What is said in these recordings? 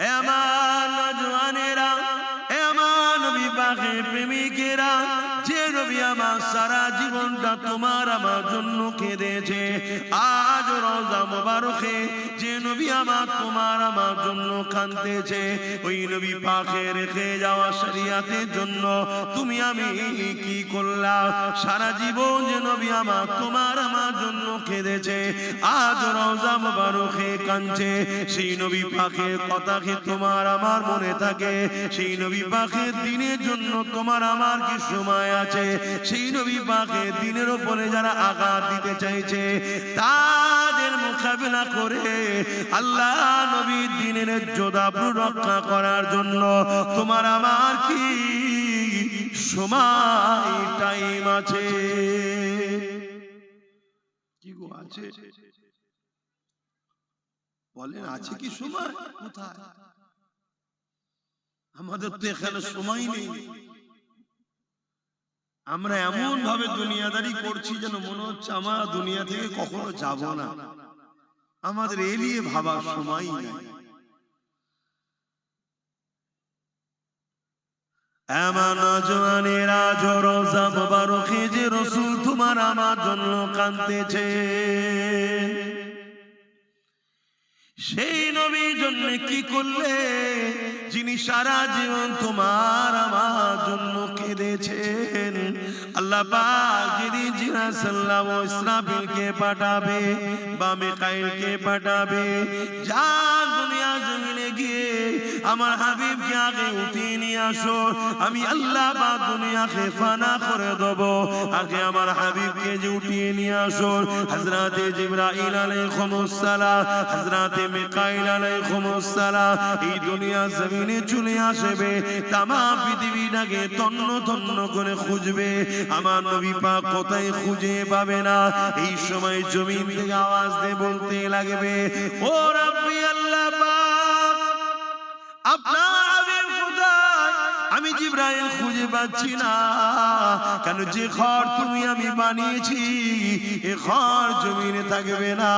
হে আমার নওজওয়ানেরা, হে আমার নবী পাকের প্রেমিকেরা, যে নবী আমার সারা জীবনটা তোমার আমার জন্য কেঁদেছে, আজ রওজা মোবারকে যে নবী আমার তোমার আমার জন্য কাঁদতেছে, ওই নবী পাকে রেখে যাওয়া শরিয়াতের জন্য তুমি আমি কি করলাম? সারা জীবন যে নবী আমার তোমার আমার জন্য কেঁদেছে, আজ রওজা মোবারকে কাঁদছে, সেই নবী পাকের কথা কি তোমার আমার মনে থাকে? সেই নবী পাকের দিনের জন্য তোমার আমার কি সময় আছে? সেই নবী পাকের দিনের উপরে যারা আঘাত দিতে চাইছে, তাদের মোকাবিলা করে আল্লাহ নবীর দিনের ইজ্জত রক্ষা করার জন্য তোমার আমার কি সময় টাইম আছে? কি গো আছে? বলেন আছে কি সময়? কোথায়? আমাদের তো এখানে সময় নেই। আমরা এমন ভাবে দুনিয়াদারি করছি যেন মনে হচ্ছে আমরা দুনিয়া থেকে কখনো যাব না। আমাদের এ নিয়ে ভাবার সময় নেই। এমন নওজওয়ানেরা, রওজা মোবারকে যে রাসূল তোমার আমার জন্য কাঁদতেছে, সেই নবীর জন্য কি করলে? যিনি সারা জীবন তোমার আমার জন্য কেঁদেছেন। আল্লাহ পাক যিনি জিবরাইল সাল্লাম ও ইসরাফিলকে পাঠাবে বা মিকাইলকে পাঠাবে, যা দুনিয়া জমিনে গিয়ে আমার হাবিবকে আগে উঠিয়ে নিয়ে আসো, আমি আল্লাহ পাক দুনিয়াকে ফানা করে দেব। আগে আমার হাবিবকে যে উঠিয়ে নিয়ে আসো, হযরতে জিবরাইল আলাইহিস সালাম, হযরতে মিকাইল আলাইহিস সালাম এই দুনিয়া জমিনে চলে আসবে, তামাম পৃথিবীটাকে তন্ন তন্ন করে খুঁজবে। আমার নবী পাক কোথায় খুঁজে পাবে না। এই সময় জমিন থেকে আওয়াজ দিয়ে বলতে লাগবে, ও রাব্বি আল্লাহ পাক, আপনার হাবিব কোথায়? আমি জিবরাইল খুঁজে পাচ্ছি না। কেন? যে ঘর তুমি আমি বানিয়েছি এ ঘর জমিনে থাকবে না।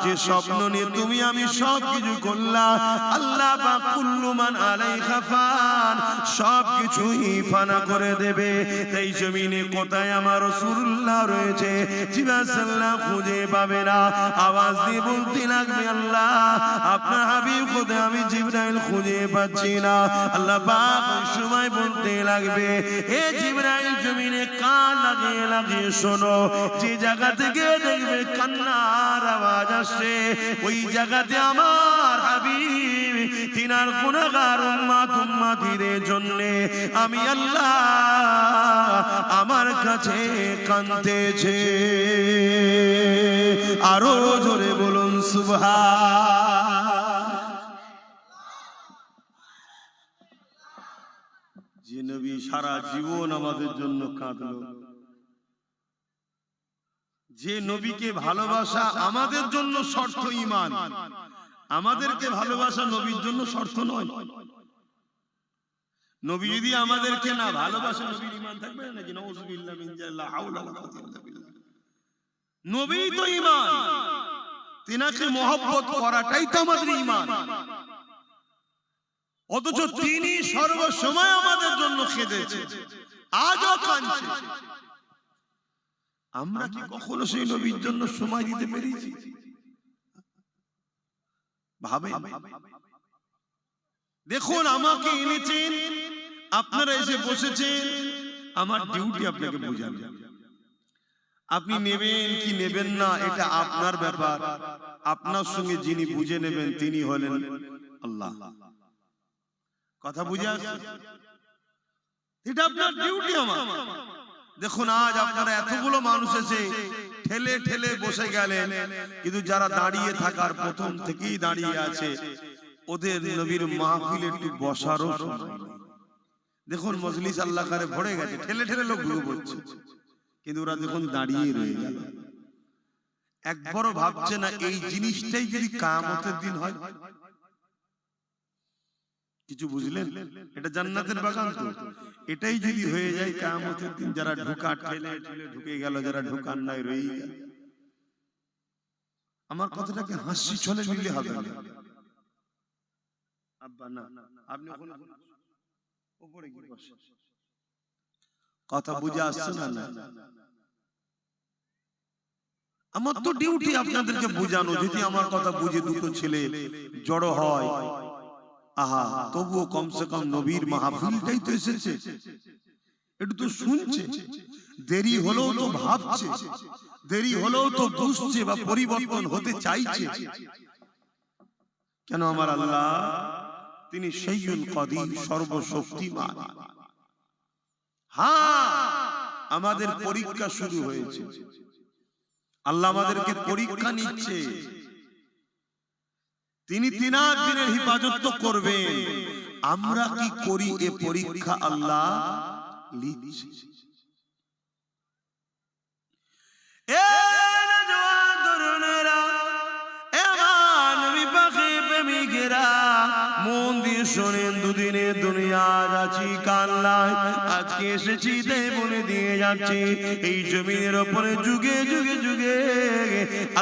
যে স্বপ্ন নিয়ে তুমি আমি সব কিছু করলাম, আল্লাহ পাক কুল্লু মান আলাইহা ফান, সব কিছুই ফানা করে দেবে। তাই জমিনে কোথায় আমার রাসূলুল্লাহ রয়েছে? জিবরাইল সাল্লাল্লাহু খুঁজে পাবে না। আওয়াজ দিয়ে বলতে লাগবে, আল্লাহ আপনার হাবিব কোথায়? আমি জিবরাইল খুঁজে পাচ্ছি না। আল্লাহ পাক ওই সময় বলতে লাগবে, হে জিবরাইল জমিনে কান লাগিয়ে লাগিয়ে শোনো, যে জায়গা থেকে দেখবে কান্নার আওয়াজ আসছে, ওই জায়গাতে আমার হাবিব তিনার গুনাহগার উম্মতিদের জন্য আমি আল্লাহ আমার কাছে কাঁদতেছে। আরো জোরে বলুন সুবহান। যে নবী সারা জীবন আমাদের জন্য কাঁদলো, যে নবীকে ভালোবাসা আমাদের জন্য শর্ত ঈমান, আমাদেরকে ভালোবাসা নবীর জন্য শর্ত নয়। নবী যদি আমাদেরকে না ভালোবাসে, নবীর ঈমান থাকবে নাকি? নাউযুবিল্লাহ মিন যালিক, লা হাওলা ওয়ালা কুওয়াতা ইল্লা বিল্লাহ। নবী তো ঈমান, তিনাকে মহব্বত করাটাই তো আমাদের ঈমান। অথচ তিনি সর্বসময় আমাদের জন্য কেঁদেছে, আজও কাঁদছে। আমরা কি কখনো সেই নবীর জন্য সময় দিতে পেরেছি? ভাবে দেখুন, আমাকে এনেছেন, আপনারা এসে বসেছেন, আমার ডিউটি আপনাকে বোঝানো। আপনি নেবেন কি নেবেন না এটা আপনার ব্যাপার। আপনার সঙ্গে যিনি বুঝে নেবেন তিনি হলেন আল্লাহ। কথা বুঝে আসছে? এটা আপনার ডিউটি, আমার। দেখুন, আজ আপনারা এতগুলো মানুষ এসে ঠেলে ঠেলে বসে গেলেন, কিন্তু যারা দাঁড়িয়ে থাকার প্রথম থেকেই দাঁড়িয়ে আছে, ওদের নবীর মাহফিলে একটু বসারও সময় নেই। দেখুন, মজলিস আল্লাহ করে ভরে গেছে, ঠেলে ঠেলে লোক ঢুকে পড়ছে, কিন্তু ওরা দেখুন দাঁড়িয়ে রয়ে গেল। একবারও ভাবছে না এই জিনিসটাই যদি কিয়ামতের দিন হয়। কিছু বুঝলেন? এটা জান্নাতের বাগান তো। এটাই যদি হয়ে যায় কিয়ামতের দিন, যারা ঢোকা ঠেলে ঠেলে ঢুকে গেল, যারা ঢোকার নাই রয়ে গেল। আমার কথাটাকে হাসি ছলে নিলে হবে না। আব্বা না, আপনি ওখানে উপরে কি বসে কথা বুঝে আসছে না? আমার তো ডিউটি আপনাদেরকে বুঝানো, যদি আমার কথা বুঝে দুটো ছেলে জড়ো হয়, আহা, তবুও কমসে কম নবীর মাহফিলটাই তো এসেছে, একটু তো শুনছে, দেরি হলেও তো ভাবছে, দেরি হলেও তো বুঝছে বা পরিবর্তন হতে চাইছে। কেন? আমার আল্লাহ তিনি শাইউল কাদির, সর্বশক্তিমান। হ্যাঁ, আমাদের পরীক্ষা শুরু হয়েছে, আল্লাহ আমাদেরকে পরীক্ষা নিচ্ছে, তিনি 3 দিনের হিফাজত তো করবেন, আমরা কি করি এ পরীক্ষা আল্লাহ লিখছে। মন দিয়ে শোনেন, দুদিনের দুনিয়া যাচ্ছি কান্নায়, আজকে এসেছি তাই বলে দিয়ে যাচ্ছি। এই জমিনের উপরে যুগে যুগে যুগে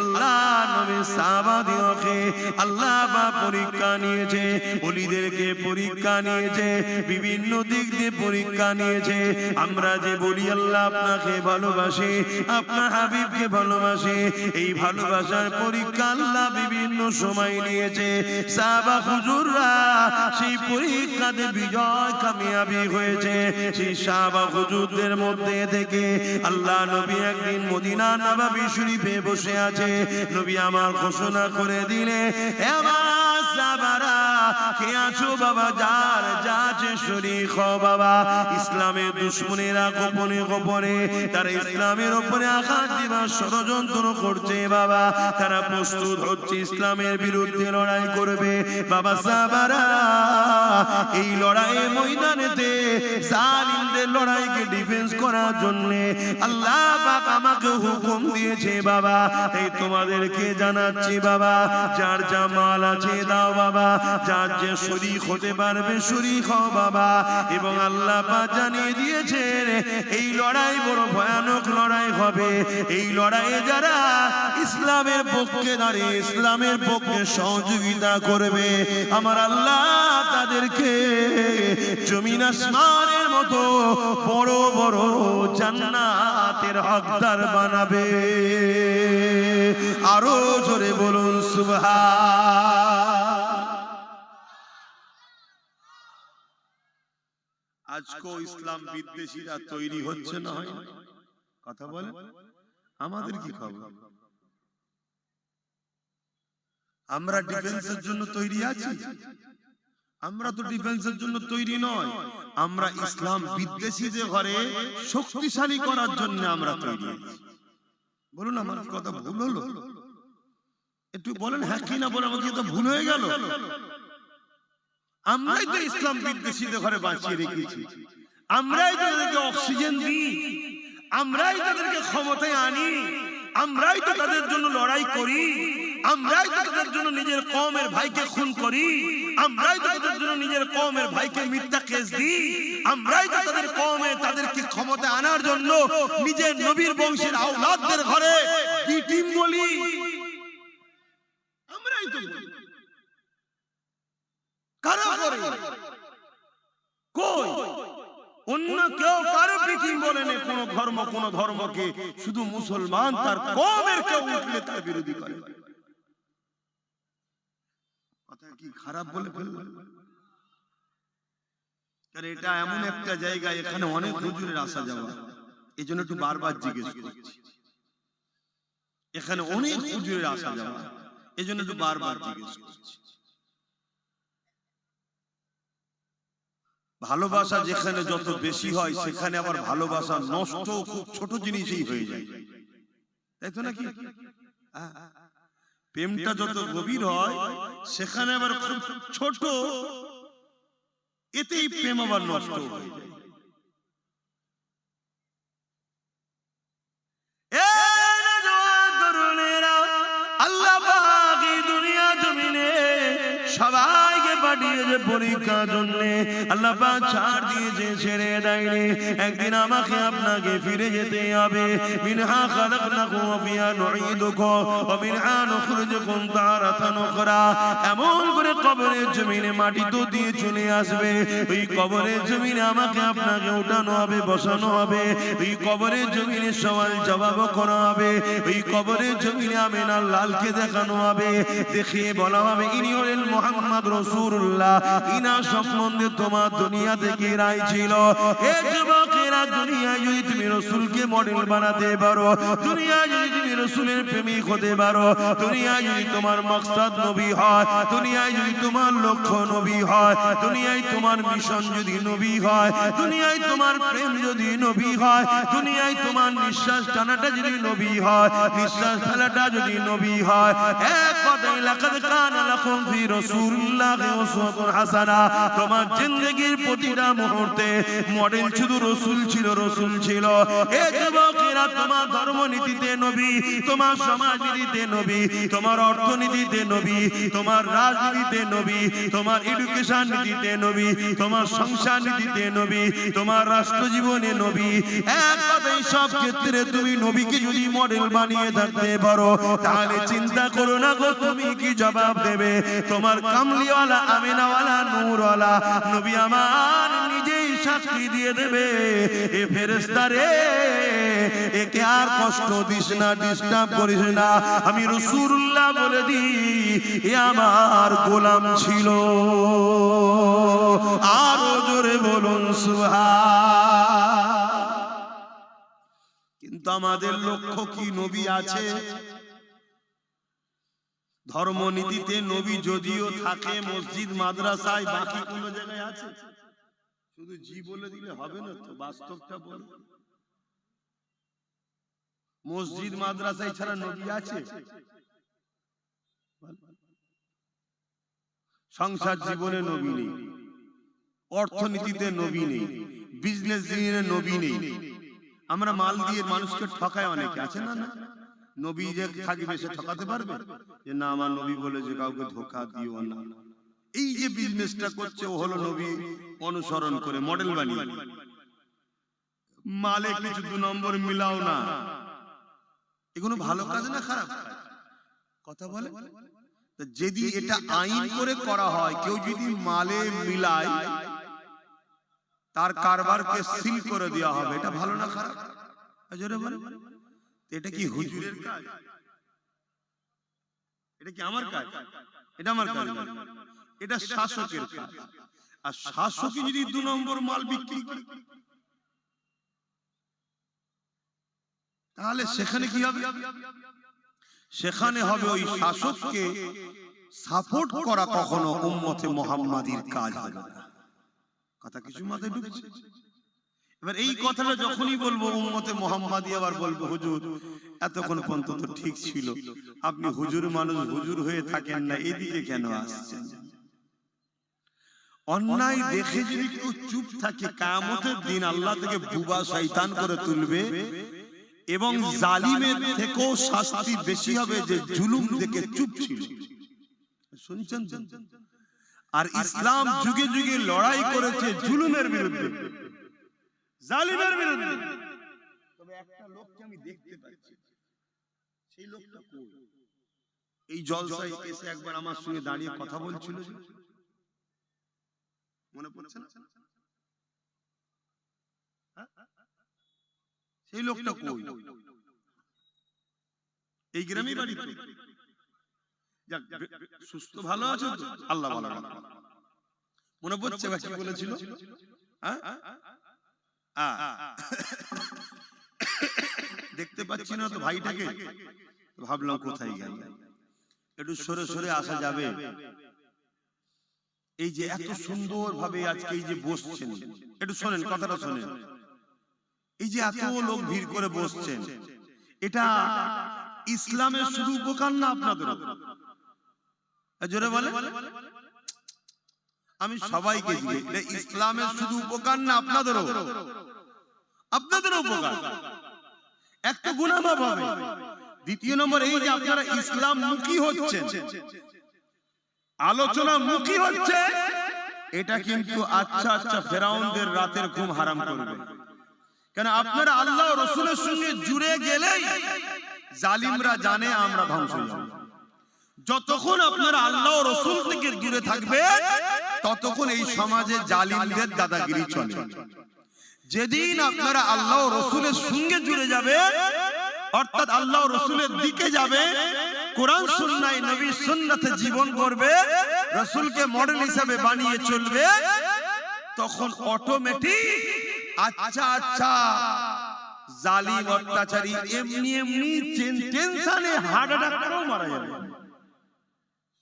আল্লাহ নবী সাহাবাদেরকে আল্লাহ বা পরীক্ষা নিয়েছে, ওলিদেরকে পরীক্ষা নিয়েছে, বিভিন্ন দিক দিয়ে পরীক্ষা নিয়েছে। আমরা যে বলি আল্লাহ আপনাকে ভালোবাসে, আপনার হাবিবকে ভালোবাসে, এই ভালোবাসার পরীক্ষা আল্লাহ বিভিন্ন সময় নিয়েছে। সাহাবা হুজুররা সেই পরীক্ষাতে বিজয় কামিয়াবি হয়েছে। সেই সাহাবা হুজুরদের মধ্যে থেকে আল্লাহ নবী একদিন মদিনা নববী শরীফে বসে আছে, নবী আমার ঘোষণা করে দিলে, আমার সাহাবারা কে আছো বাবা, যার যাচ্ছে শরীক হও বাবা। ইসলামের দুশমনেরা গোপনে গোপনে তারা ইসলামের উপরে আঘাত দিবার ষড়যন্ত্র করছে বাবা, তারা প্রস্তুত হচ্ছে ইসলামের বিরুদ্ধে লড়াই করবে বাবা। সাহাবারা এই লড়াইয়ের ময়দানেতে জালিমদের লড়াইকে ডিফেন্স করার জন্য আল্লাহ পাক আমাকে হুকুম দিয়েছে বাবা। এই তোমাদেরকে জানাচ্ছি বাবা, যার যা মাল আছে দাও বাবা, যার যে শরীক হতে পারবে শরীক হও বাবা। এবং আল্লাহ পাক জানিয়ে দিয়েছেন এই লড়াই বড় ভয়ানক লড়াই হবে। এই লড়াইয়ে যারা ইসলামের পক্ষে দাঁড়িয়ে ইসলামের পক্ষে সহযোগিতা করবে, আমার আল্লাহ তাদেরকে জমিন আসমানের মতো বড় বড় জান্নাতের হকদার বানাবে। আরো জোরে বলুন সুবহান। আজকেও ইসলাম বিদ্বেষীরা তৈরি হচ্ছে না, হয় কথা বলে, আমাদের কি খবর? আমরা ডিফেন্সের জন্য তৈরি আছি? আমরা তো ডিফেন্সের জন্য তৈরি নয়, আমরা ইসলাম বিদ্বেষীদের ঘরে শক্তিশালী করার জন্য আমরা তৈরি আছি। বলুন আমার কথা ভুল হলো? একটু বলেন হ্যাঁ কি না, বলে আমাকে তো ভুল হয়ে গেল। আমরাই তো ইসলাম বিদ্বেষীদের ঘরে বাঁচিয়ে রেখেছি, আমরাই তো তাদেরকে অক্সিজেন দিই, আমরাই তাদেরকে ক্ষমতায় আনি, আমরাই তো তাদের জন্য লড়াই করি, আমরাই তো তাদের জন্য নিজের কওমের ভাইকে খুন করি, আমরাই তো তাদের জন্য নিজের কওমের ভাইকে মিথ্যা কেস দিই, আমরাই তো তাদের কওমে তাদেরকে ক্ষমতায় আনার জন্য নিজের নবীর বংশের আওলাদদের ঘরে টিম বলি, আমরাই তো বলি। কারা করে? কই অন্য কেউ কারো পিটিং বলে না, কোন ধর্মকে, শুধু মুসলমান তার কওমের কেউ উঠলে তার বিরোধী করে। কথা কি খারাপ বলে ফেললাম? কারণ এটা এমন একটা জায়গা, এখানে অনেক হুজুরের আসা যাওয়া, এই জন্য একটু বারবার জিজ্ঞেস করছি। এখানে অনেক হুজুরের আসা যাওয়া, এই জন্য একটু বারবার জিজ্ঞেস করছি। ভালোবাসা যেখানে যত বেশি হয়, সেখানে আবার ভালোবাসা নষ্ট খুব ছোট জিনিসই হয়ে যায়, তাই তো নাকি? প্রেমটা যত গভীর হয়, সেখানে আবার খুব ছোট, এতেই প্রেম আবার নষ্ট হয়ে যায়। আল্লাহ পাক এই দুনিয়া জমিনে সবাইকে পাঠিয়েছে পরীক্ষার জন্য। আল্লাহ পাক ছাড় দিয়েছে, ছেড়ে দেয়নি। একদিন আমাকে আপনাকে ফিরে যেতে হবে। মিনহা খালাকনাকুম ওয়া ফিহা নুঈদুকুম ওয়া মিনহা নুখরিজুকুম তারাতান উখরা। এমন করে কবরের জমিনে মাটি তো দিয়ে চলে আসবে। ওই কবরের জমিনে আমাকে আপনাকে উঠানো হবে, বসানো হবে। ওই কবরের জমিনে সওয়াল জবাব করা হবে। ওই কবরের জমিনে আমিনার লালকে দেখানো হবে, দেখিয়ে বলা হবে ইনি হলেন মুহাম্মদ রাসূলুল্লাহ। ইনার সম্বন্ধে তোমার দুনিয়া থেকে রায় ছিল। এ যুবকেরা, দুনিয়ায় যদি তুমি রাসূলকে মডেল বানাতে পারো, দুনিয়ায় যদি তুমি রাসূলের প্রেমিক হতে পারো, দুনিয়ায় যদি তোমার মাকসাদ নবী হয়, দুনিয়ায় যদি তোমার লক্ষ্য নবী হয়, দুনিয়ায় তোমার মিশন যদি নবী হয়, দুনিয়ায় তোমার প্রেম যদি নবী হয়, দুনিয়ায় তোমার নিঃশ্বাস টানাটা যদি নবী হয়, নিঃশ্বাস ফেলাটা যদি নবী হয়, এক কথায় লাকাদ কানা লাকুম ফি রাসূলিল্লাহি উসওয়াতুন হাসানা। তোমার জিন্দেগীর প্রতিটা মুহূর্তে মডেল শুধু রাসূল ছিল, রাসূল ছিল। এ যুবকেরা, তোমার ধর্মনীতিতে নবী, তোমার সমাজনীতিতে নবী, তোমার অর্থনীতিতে নবী, তোমার রাজনীতিতে নবী, তোমার এডুকেশন নীতিতে নবী, তোমার সংসার নীতিতে নবী, তোমার রাষ্ট্র জীবনে নবী। এক কথায় সব ক্ষেত্রে তুমি নবীকে যদি মডেল বানিয়ে থাকতে পারো, তাহলে চিন্তা করো না গো তুমি কি জবাব দেবে। তোমার কামলিওয়ালা, আমিনাওয়ালা, নূরওয়ালা নবী আমার নিজেই সাক্ষী দিয়ে দেবে, এ ফেরেশতা রে, একে আর কষ্ট দিস না, ডিস্টার্ব করিস না। আমি রাসূলুল্লাহ বলে দিই, এ আমার গোলাম ছিল। আরো জোরে বলুন সুবহান। কিন্তু আমাদের লক্ষ্য কি? নবী আছে, ধর্মনীতিতে নবী যদিও থাকে মসজিদ মাদ্রাসায়, বাকি কোন জায়গায় আছে? শুধু জি বলে দিলে হবে না তো, বাস্তবটা বল। মসজিদ মাদ্রাসায় ছাড়া নবী আছে? সংসার জীবনে নবী নেই, অর্থনীতিতে নবী নেই, বিজনেস জীবনে নবী নেই। আমরা মাল দিয়ে মানুষকে ঠকায় অনেকে, আছে না? না, নবী যে থাকবে সে ঠকাতে পারবে? যে না, আমার নবী বলেছে কাউকে ধোঁকা দিও না। এই যে বিজনেসটা করছে, ও হলো নবী অনুসরণ করে মডেল বানিয়ে। মালে কিছু দু নম্বর মিলাও না, এগুলো ভালো কাজ না খারাপ কাজ? কথা বলে। যদি এটা আইন করে করা হয়, কেউ যদি মালে মিলায়, তার কারবারকে সিল করে দেওয়া হবে, এটা ভালো না খারাপ? এটা কি হুজুরের কাজ? এটা কি আমার কাজ? এটা আমার কাজ না, এটা শাসকের কাজ। আর শাসকই যদি দু নম্বর মাল বিক্রি করে, তাহলে সেখানে কি হবে? সেখানে হবে ওই শাসককে সাপোর্ট করা কখনো উম্মতে মুহাম্মাদির কাজ হবে না। কথা কিছু মাথায় ঢুকছে? এবার এই কথাটা যখনই বলবো উম্মতে মুহাম্মাদি, আবার বলবো হুজুর এতক্ষণ পর্যন্ত তো ঠিক ছিল, আপনি হুজুর মানুষ, হুজুর হয়ে থাকেন না, এদিকে কেন আসছেন? অন্যায় দেখে যদি কেউ চুপ থাকে, কিয়ামতের দিন আল্লাহ থেকে বুবা শয়তান করে তুলবে, এবং জালিমের থেকেও শাস্তি বেশি হবে যে জুলুম দেখে চুপ ছিল। শুনছেন? আর ইসলাম যুগে যুগে লড়াই করেছে জুলুমের বিরুদ্ধে, জালিমের বিরুদ্ধে। তবে একটা লোককে আমি দেখতে পাচ্ছি, সেই লোকটা কই? এই জলসায় এসে একবার আমার সঙ্গে দাঁড়িয়ে কথা বলছিল, মনে পড়ছে না? সেই লোকটা কই? এই গ্রামেই বাড়ি তো? সুস্থ ভালো আছে তো? আল্লাহ ভালো রাখে। মনে পড়ছে কি বলেছিল? দেখতে পাচ্ছি না তো ভাইটাকে, ভাবলাম কোথায় গেল, একটু সরে সরে আসা যাবে। এই যে এত সুন্দর ভাবে আজকে এই যে বসছেন, একটু শোনেন, কথাটা শোনেন। এই যে এত লোক ভিড় করে বসছেন, এটা ইসলামের শুধু উপকার না আপনাদেরও? জোরে বলে। আমি সবাইকে দিই, এটা ইসলামের শুধু উপকার না আপনাদেরও? আপনাদেরও উপকার। এক তো গুনাহ মাফ হবে, দ্বিতীয় নম্বর এই যে আপনারা ইসলাম মুখী হচ্ছেন, আলোচনা মুখী হচ্ছেন, এটা কিন্তু আচ্ছা আচ্ছা ফেরাউনদের রাতের ঘুম হারাম করবে। কেন আপনারা আল্লাহ ও রাসূলের সঙ্গে জুড়ে গেলেই জালিমরা জানে আমরা ধ্বংস হয়ে যাব। যতক্ষণ আপনারা আল্লাহ ও রাসূল থেকে দূরে থাকবে ততক্ষণ এই সমাজে জালিমদের দাদাগিরি চলে। যেদিন আপনারা আল্লাহ ও রাসূলের সঙ্গে জুড়ে যাবে, অর্থাৎ আল্লাহ ও রাসূলের দিকে যাবে, কোরআন সুন্নাহ নবীর সুন্নাতে জীবন করবে, রাসূলকে মডেল হিসেবে বানিয়ে চলবে, তখন অটোমেটিক আচ্ছা আচ্ছা জালিম অত্যাচারী এমনি এমনি টেনশনে হার্ট অ্যাটাক করেও মারা যাবে।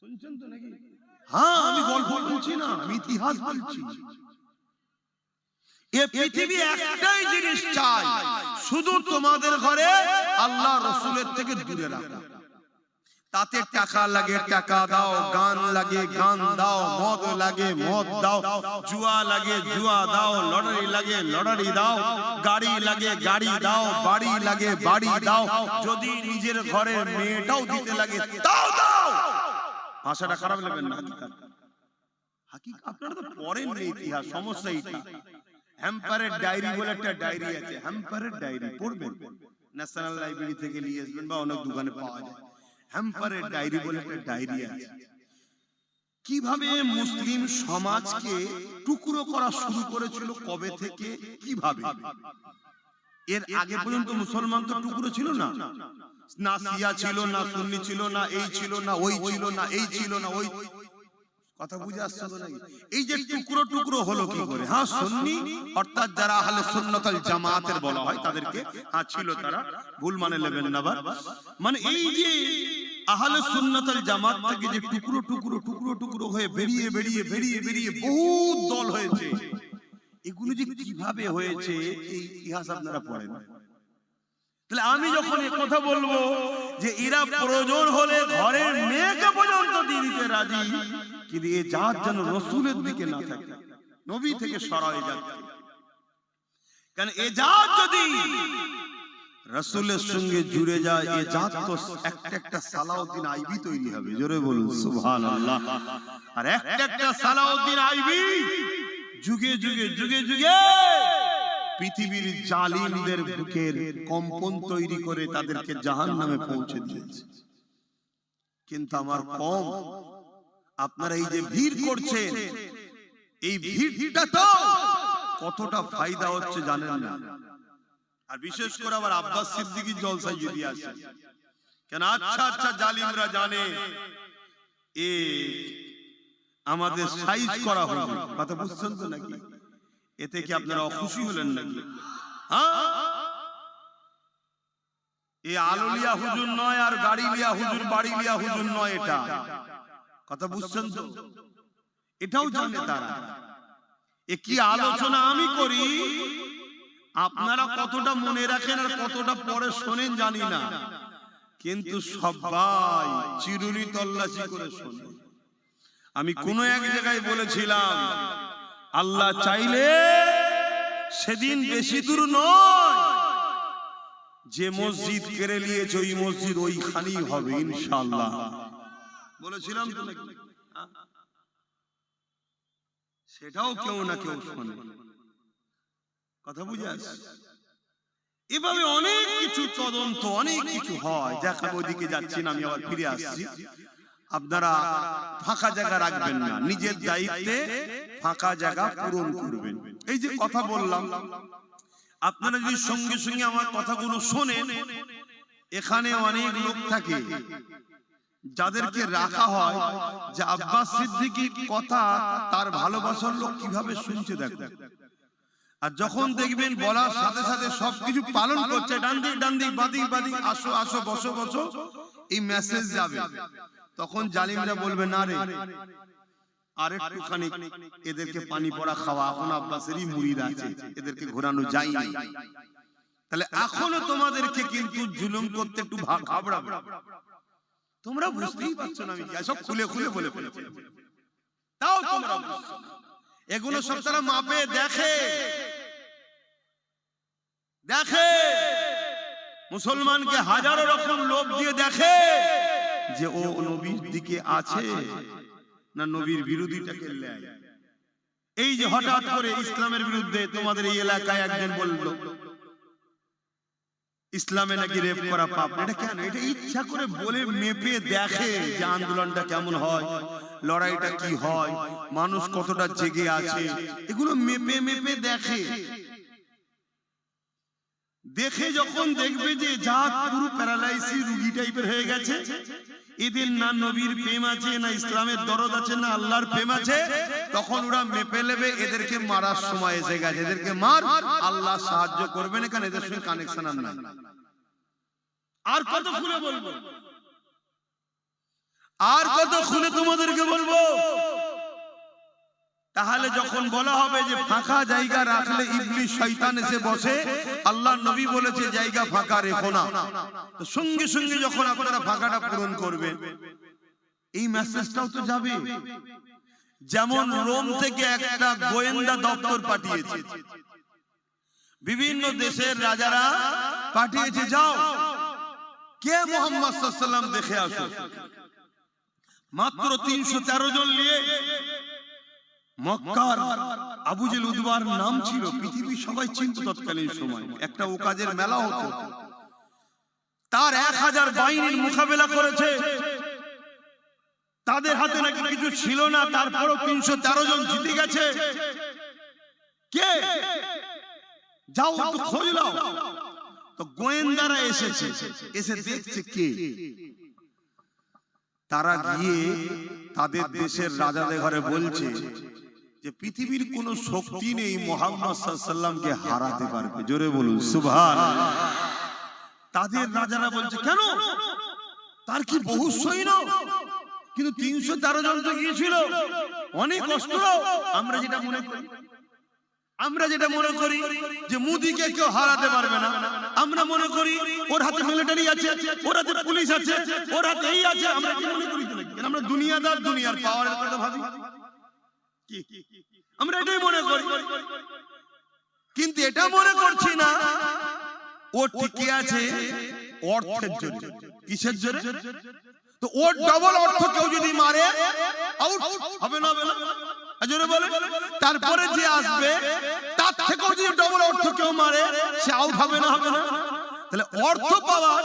শুনছেন তো নাকি? হ্যাঁ, আমি গল্প বলছি না, আমি ইতিহাস বলছি। এই পৃথিবী একটাই জিনিস চাই, শুধু তোমাদের ঘরে আল্লাহ রাসূলের থেকে দূরে রাখো। তাতে টাকা লাগে টাকা দাও, গান লাগে গান দাও, মদ লাগে মদ দাও, জুয়া লাগে জুয়া দাও, লটারি লাগে লটারি দাও, গাড়ি লাগে গাড়ি দাও, বাড়ি লাগে বাড়ি দাও, যদি নিজের ঘরে মেয়েটাও দিতে লাগে দাও দাও। ভাষাটা খারাপ লাগবে না, হাকিকত আপনারা তো পড়েন না ইতিহাস, সমস্যা এইটা। হ্যাম্পারের ডায়েরি বলে একটা ডায়েরি আছে, হ্যাম্পারের ডায়েরি পড়বেন, ন্যাশনাল লাইব্রেরি থেকে নিয়ে আসবেন বা অনেক দোকানে পাওয়া যায়। হ্যাম্পারের ডায়েরি বলে একটা ডায়েরি আছে, কিভাবে মুসলিম সমাজকে টুকরো করা শুরু করেছিল, কবে থেকে কিভাবে। এর আগে পর্যন্ত মুসলমান তো টুকরো ছিল না, না শিয়া ছিল না সুন্নি ছিল না, এই ছিল না ওই ছিল না, এই ছিল না ওই। কথা বুঝে আসছে তো নাকি? এই যে টুকরো টুকরো হলো কি করে? হ্যাঁ, সুন্নি অর্থাৎ যারা আহলে সুন্নাত ওয়াল জামাতের বলা হয় তাদেরকে, হ্যাঁ ছিল তারা, ভুল মানে নেবেন না। মানে এই যে আহলে সুন্নাত ওয়াল জামাত থেকে যে টুকরো টুকরো টুকরো টুকরো হয়ে বেরিয়ে বেরিয়ে বেরিয়ে বেরিয়ে বহুত দল হয়েছে, এগুলো যে কিভাবে হয়েছে এই ইতিহাস আপনারা পড়েন। তাহলে আমি যখন এই কথা বলবো যে এরা প্রয়োজন হলে ঘরের মেয়েকে পর্যন্ত দিয়ে দিতে রাজি, কিন্তু এ জাত যেন রাসূলের দিকে না থাকে, নবী থেকে সরা হয়ে যাচ্ছে। কারণ এ জাত যদি রাসূলের সঙ্গে জুড়ে যায়, এ জাত তো একটা একটা সালাউদ্দিন আইবি তৈরি হবে। জোরে বলুন সুবহানাল্লাহ। আর একটা একটা সালাউদ্দিন আইবি যুগে যুগে যুগে যুগে পৃথিবীর জালিমদের বুকের কম্পন তৈরি করে তাদেরকে জাহান্নামে পৌঁছে দিয়েছে। কিন্তু আমার কম, আপনারা এই যে ভিড় করছেন, এই ভিড়টা তো কতটা ফায়দা হচ্ছে জানেন না। আর বিশেষ করে আবার আব্বাস সিদ্দিকীর জলসায় যদি আসে, কেন আচ্ছা আচ্ছা জালিমরা জানে এ আমাদের সাইজ করা হবে। কথা বুঝছেন তো নাকি? এতে কি আপনারা অখুশি হলেন নাকি? হ্যাঁ, এই আলুলিয়া হুজুর নয় আর গাড়ি লিয়া হুজুর, বাড়ি লিয়া হুজুর নয়, এটা কথা বুঝছেন তো? এটাও জানে তারা। এ কি আলোচনা আমি করি, আপনারা কতটা মনে রাখেন আর কতটা পরে শোনেন জানি না, কিন্তু সবাই চিরুনি তল্লাশি করে শোনে। আমি কোন এক জায়গায় বলেছিলাম, আল্লাহ চাইলে সেদিন বেশি দূর নয়, যে মসজিদ কেড়ে নিয়েছে ওই মসজিদ ওইখানেই হবে ইনশাআল্লাহ। বলেছিলাম তো নাকি? সেটাও কেউ না কেউ শোনে। কথা বুঝে আসছে? এভাবে অনেক কিছু তদন্ত, অনেক কিছু হয়। দেখাবো, ওইদিকে যাচ্ছি না, আমি আবার ফিরে আসছি। আপনারা ফাঁকা জায়গা রাখবেন না, নিজের দায়িত্বে ফাঁকা জায়গা পূরণ করবেন। এই যে কথা বললাম, আপনারা যদি সঙ্গে সঙ্গে আমার কথাগুলো শোনেন, এখানে অনেক লোক থাকে যাদেরকে রাখা হয় যে আব্বাস সিদ্দিকীর কথা তার ভালোবাসার লোক কিভাবে শুনছে দেখো। আর যখন দেখবেন বলার সাথে সাথে সবকিছু পালন করছে, ডান দিক ডান দিক, বাদিক বাদিক, আসো আসো, বসো বসো, এই মেসেজ যাবে, তখন জালিমরা বলবে না রে আর একটুখানি এদেরকে পানি পড়া খাওয়া, এখন আব্বাসেরই মুরিদ আছে, এদেরকে ঘোরানো যায় না। তাহলে এখনো তোমাদেরকে কিন্তু জুলুম করতে একটু ঘাবড়াবে। তোমরা বুঝতেই পারছো না, আমি সব খুলে খুলে বলে ফেলেছি, তাও তোমরা বুঝছো না। এগুলো সব তারা মাপে দেখে দেখে, মুসলমানকে হাজারো রকম লোভ দিয়ে দেখে যে ও নবীর দিকে আছে না নবীর বিরোধিতাকে নেয়। এই যে হঠাৎ করে ইসলামের বিরুদ্ধে তোমাদের এই এলাকায় একজন বলল ইসলামে নাকি রেপ করা পাপ, এটা কেন? এটা ইচ্ছা করে বলে মেপে দেখে যে আন্দোলনটা কেমন হয়, লড়াইটা কি হয়, মানুষ কতটা জেগে আছে, এগুলো মেপে মেপে দেখে। দেখে যখন দেখবে যে যা পুরো প্যারালাইসিস রোগী টাইপের হয়ে গেছে, এদের না নবীর প্রেম আছে, না ইসলামের দরদ আছে, না আল্লাহর প্রেম আছে, তখন ওরা মেপে নেবে এদেরকে মারার সময় এসে গেছে, এদেরকে মার, আল্লাহ সাহায্য করবে না, কারণ এদের সঙ্গে কানেকশন আর নাই। আর কত খুলে বলবো, আর কত খুলে তোমাদেরকে বলবো? তাহলে যখন বলা হবে যে ফাঁকা জায়গা রাখলে ইবলিস শয়তান এসে বসে, আল্লাহ নবী বলেছে জায়গা ফাঁকা রেখো না, তো সঙ্গে সঙ্গে যখন আপনারা ফাঁকাটা পূরণ করবেন, এই মেসেজটাও তো যাবে। যেমন রোম থেকে একটা গোয়েন্দা দপ্তর পাঠিয়েছে, বিভিন্ন দেশের রাজারা পাঠিয়েছে, যাও কে মুহাম্মদ সাল্লাল্লাহু আলাইহি ওয়াসাল্লাম দেখে আসো। মাত্র 313 জন নিয়ে মক্কার আবু জেল উদবার নাম ছিল, পৃথিবীর সবাই চিনত তৎকালীন সময়, একটা ওকাজের মেলা হতো, তার 1000 বাহিনীর মোকাবেলা করেছে, তাদের হাতে নাকি কিছু ছিল না, তারপরও 313 জন জিতে গেছে। কে? যাও একটু খোঁজ নাও। তো গোয়েন্দারা এসেছে, এসে দেখছে কে। তারা গিয়ে তাদের দেশের রাজাদের ঘরে বলছে যে পৃথিবীর কোন শক্তি নেই মুহাম্মদ সাল্লাল্লাহু আলাইহি ওয়াসাল্লামকে হারাতে পারবে। জোরে বলুন সুবহানাল্লাহ। তাদের রাজারা বলছে কেন? তার কি বহু সৈন্য, কিন্তু 313 জন তো গিয়েছিল, অনেক অস্ত্র। আমরা যেটা মনে করি যে মুদিকে কেউ হারাতে পারবে না, আমরা মনে করি ওর হাতে মিলিটারি আছে, ওর হাতে পুলিশ আছে, ওর হাতে এই আছে, আমরা কি মনে করি? আমরা দুনিয়াদার, দুনিয়ার পাওয়ারের কথা ভাবি, আমরা এটাই মনে করি, কিন্তু এটা মনে করছি না ও টিকে আছে অর্থের জন্য। কিসের জন্য? তো ওর ডবল অর্থ কেউ যদি মারে আউট হবে না, হবে না? তারপরে যে আসবে তার থেকেও যদি ডবল অর্থ কেউ মারে, সে আউট হবে না, হবে না? তাহলে অর্থ পাওয়ার,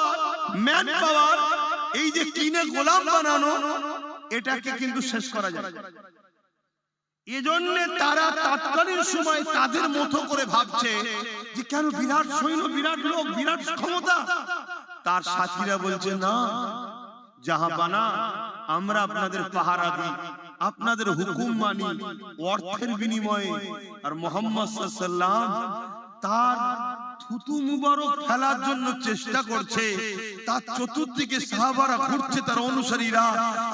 ম্যান পাওয়ার, এই যে কিনে গোলাম বানানো, এটাকে কিন্তু শেষ করা যায়। এজন্য তারা তৎকালীন সময় তাদের মতো করে ভাবছে যে কেন বিরাট সৈন্য, বিরাট লোক, বিরাট ক্ষমতা। তার সাথীরা বলছে না জাহাপানা, আমরা আপনাদের পাহারা দিই, আপনাদের হুকুম মানি অর্থের বিনিময়ে। আর মুহাম্মদ সাল্লাল্লাহু আলাইহি ওয়াসাল্লাম তার থুতু মুবারক ফেলার জন্য চেষ্টা করছে, তার চতুর্দিকে সাহাবারা ঘুরছে, তার অনুসারীরা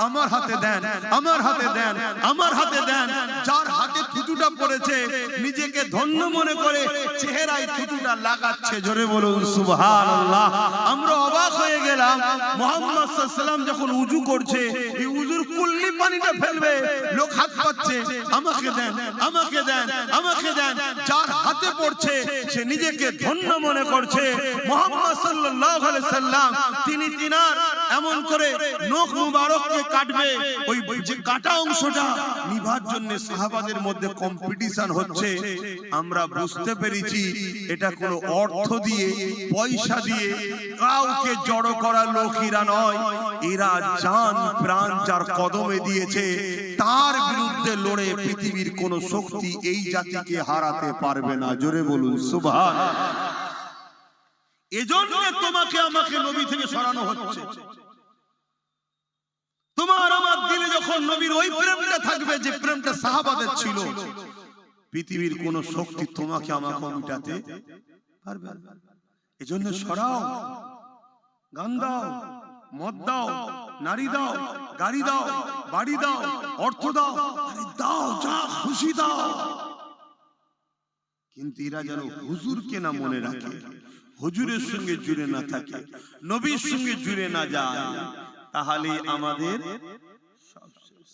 আমার হাতে দেন, আমার হাতে দেন, আমার হাতে দেন। যার হাতে থুতুটা পড়েছে নিজেকে ধন্য মনে করে চেহারায় থুতুটা লাগাচ্ছে। জোরে বলুন সুবহানাল্লাহ। আমরা অবাক হয়ে গেলাম, মুহাম্মদ সাল্লাল্লাহু আলাইহি ওয়াসাল্লাম যখন উযু করছে, এই উযুর কুল্লি পানিটা ফেলবে, লোক হাত পাচ্ছে, আমাকে দেন, আমাকে দেন, আমাকে দেন। যার হাতে পড়ছে সে নিজেকে ধন্য মনে করছে। মুহাম্মদ সাল্লাল্লাহু আলাইহি ওয়াসাল্লাম তিনি তিনার এমন করে নখ মুবারককে কাটবে, ওই যে কাটা অংশটা নিভার জন্য সাহাবাদের মধ্যে কম্পিটিশন হচ্ছে। আমরা বুঝতে পেরেছি এটা কোনো অর্থ দিয়ে, পয়সা দিয়ে কাউকে জড়ো করা লোকেরা নয়, এরা জান প্রাণ যার কদমে দিয়েছে তার বিরুদ্ধে লড়ে পৃথিবীর কোন শক্তি এই জাতিকে হারাতে পারবে না। জোরে বলুন সুবহানাল্লাহ। এজন্য তোমাকে আমাকে নবী থেকে সরানো হচ্ছে। তোমার আমার দিলে যখন নবীর ওই প্রেমটা থাকবে যে প্রেমটা সাহাবাদের ছিল, পৃথিবীর কোন শক্তি তোমাকে আমাকে মিটাতে পারবে না। এজন্য সরাও, গান দাও, মদ দাও, নারী দাও, গাড়ি দাও, বাড়ি দাও, অর্থ দাও, আরে দাও, যা খুশি দাও, কিন্তু এরা যেন হুজুরকে না মনে রাখে, হুজুরের সঙ্গে জুড়ে না থাকে, নবীর সঙ্গে জুড়ে না যায়, তাহলে আমাদের সব শেষ।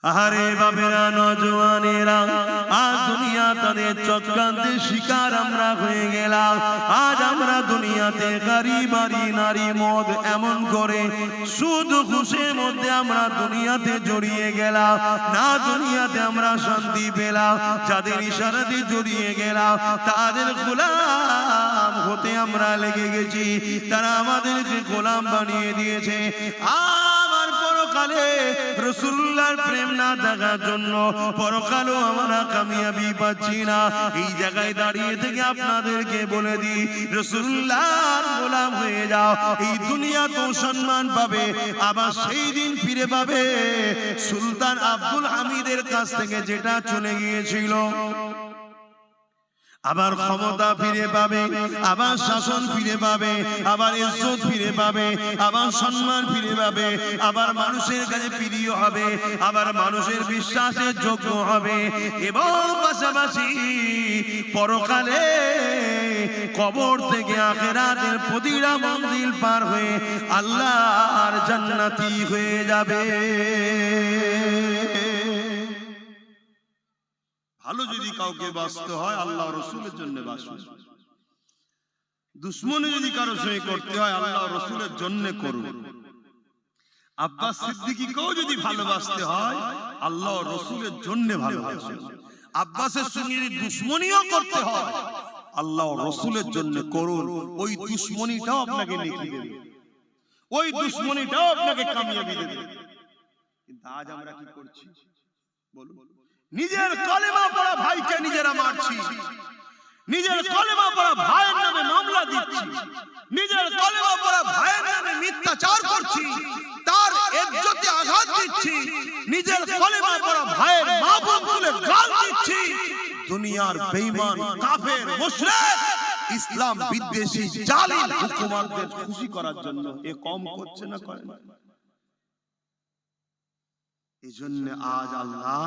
আহারে বাবেরা, নজওয়ানেরা, আজ দুনিয়া তাদের চক্রান্তের শিকার আমরা হয়ে গেলাম। আজ আমরা দুনিয়াতে গাড়ি বাড়ি নারী মদ এমন করে সুদ ঘুষের মধ্যে আমরা দুনিয়াতে জড়িয়ে গেলাম। না দুনিয়াতে আমরা শান্তি পেলাম, যাদের ইশারাতে জড়িয়ে গেলাম তাদের গোলাম হতে আমরা লেগে গেছি। তারা আমাদেরকে গোলাম বানিয়ে দিয়েছে। আমার পরকালে রাসূলুল্লাহর প্রেম না থাকার জন্য পরকালও আমরা কামিয়াবি পাচ্ছি না। এই জায়গায় দাঁড়িয়ে থেকে আপনাদেরকে বলে দিই, রাসূলুল্লাহর গোলাম হয়ে যাও। এই দুনিয়া তো সম্মান পাবে, আবার সেই দিন ফিরে পাবে সুলতান আব্দুল হামিদের কাছ থেকে যেটা চলে গিয়েছিল। আবার ক্ষমতা ফিরে পাবে, আবার শাসন ফিরে পাবে, আবার ইজ্জত ফিরে পাবে, আবার সম্মান ফিরে পাবে, আবার মানুষের কাছে প্রিয় হবে, আবার মানুষের বিশ্বাসের যোগ্য হবে। এবং পাশাপাশি পরকালে কবর থেকে আখিরাতের প্রতিটা মঞ্জিল পার হয়ে আল্লাহর জান্নাতি হয়ে যাবে। ভালো যদি কাউকে বাঁচতে হয় আল্লাহ রসুলের জন্য বাঁচুন। দুশ্মনী যদি কারো সঙ্গে করতে হয় আল্লাহ রসুলের জন্য করুন। আব্বাস সিদ্দিকীকেও যদি ভালোবাসতে হয় আল্লাহ রসুলের জন্য ভালোবাসুন। আব্বাসের সঙ্গে যদি দুশ্মনীও করতে হয় আল্লাহ রসুলের জন্য করুন। ওই দুশ্মনীটাও আপনাকে নেকি দেবে, ওই দুশ্মনীটাও আপনাকে কামিয়াবি দেবে। কিন্তু আজ আমরা কি করছি বলুন? নিজের কলেমা পড়া ভাইকে নিজেরা মারছি, নিজের কলেমা পড়া ভাইয়ের নামে মামলা দিচ্ছি, নিজের কলেমা পড়া ভাইয়ের নামে মিথ্যাচার করছি, তার ইজ্জতে আঘাত দিচ্ছি, নিজের কলেমা পড়া ভাইয়ের মা বোন তুলে গাল দিচ্ছি। দুনিয়ার বেঈমান কাফের মুশরিক ইসলাম বিদ্বেষী জালিম হুকুমতদের খুশি করার জন্য এ কম করছে না, করে না? এজন্য আজ আল্লাহ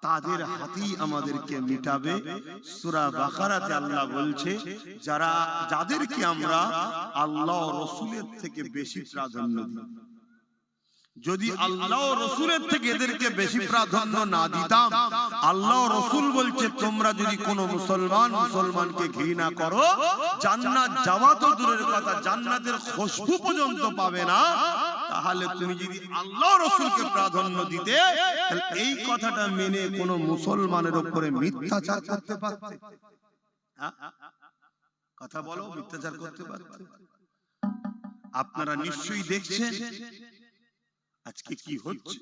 তাদের হাতেই আমাদেরকে মিটাবে। সূরা বাকারাতে আল্লাহ বলছে, যারা যাদেরকে আমরা আল্লাহ রাসূলের থেকে বেশি প্রাধান্য দিই, যদি আল্লাহ রাসূলের থেকে এদেরকে বেশি প্রাধান্য না দিতাম, আল্লাহ রাসূল বলছে তোমরা যদি কোনো মুসলমানকে ঘৃণা করো, জান্নাত যাওয়া তো দূরের কথা, জান্নাতের খুশবু পর্যন্ত পাবে না। তাহলে তুমি যদি আল্লাহ রাসূলকে প্রাধান্য দিতে, তাহলে এই কথাটা মেনে কোনো মুসলমানের উপরে মিথ্যাচার করতে পারতে? কথা বলো, মিথ্যাচার করতে পারতে? আপনারা নিশ্চয়ই দেখছেন আজকে কি হচ্ছে।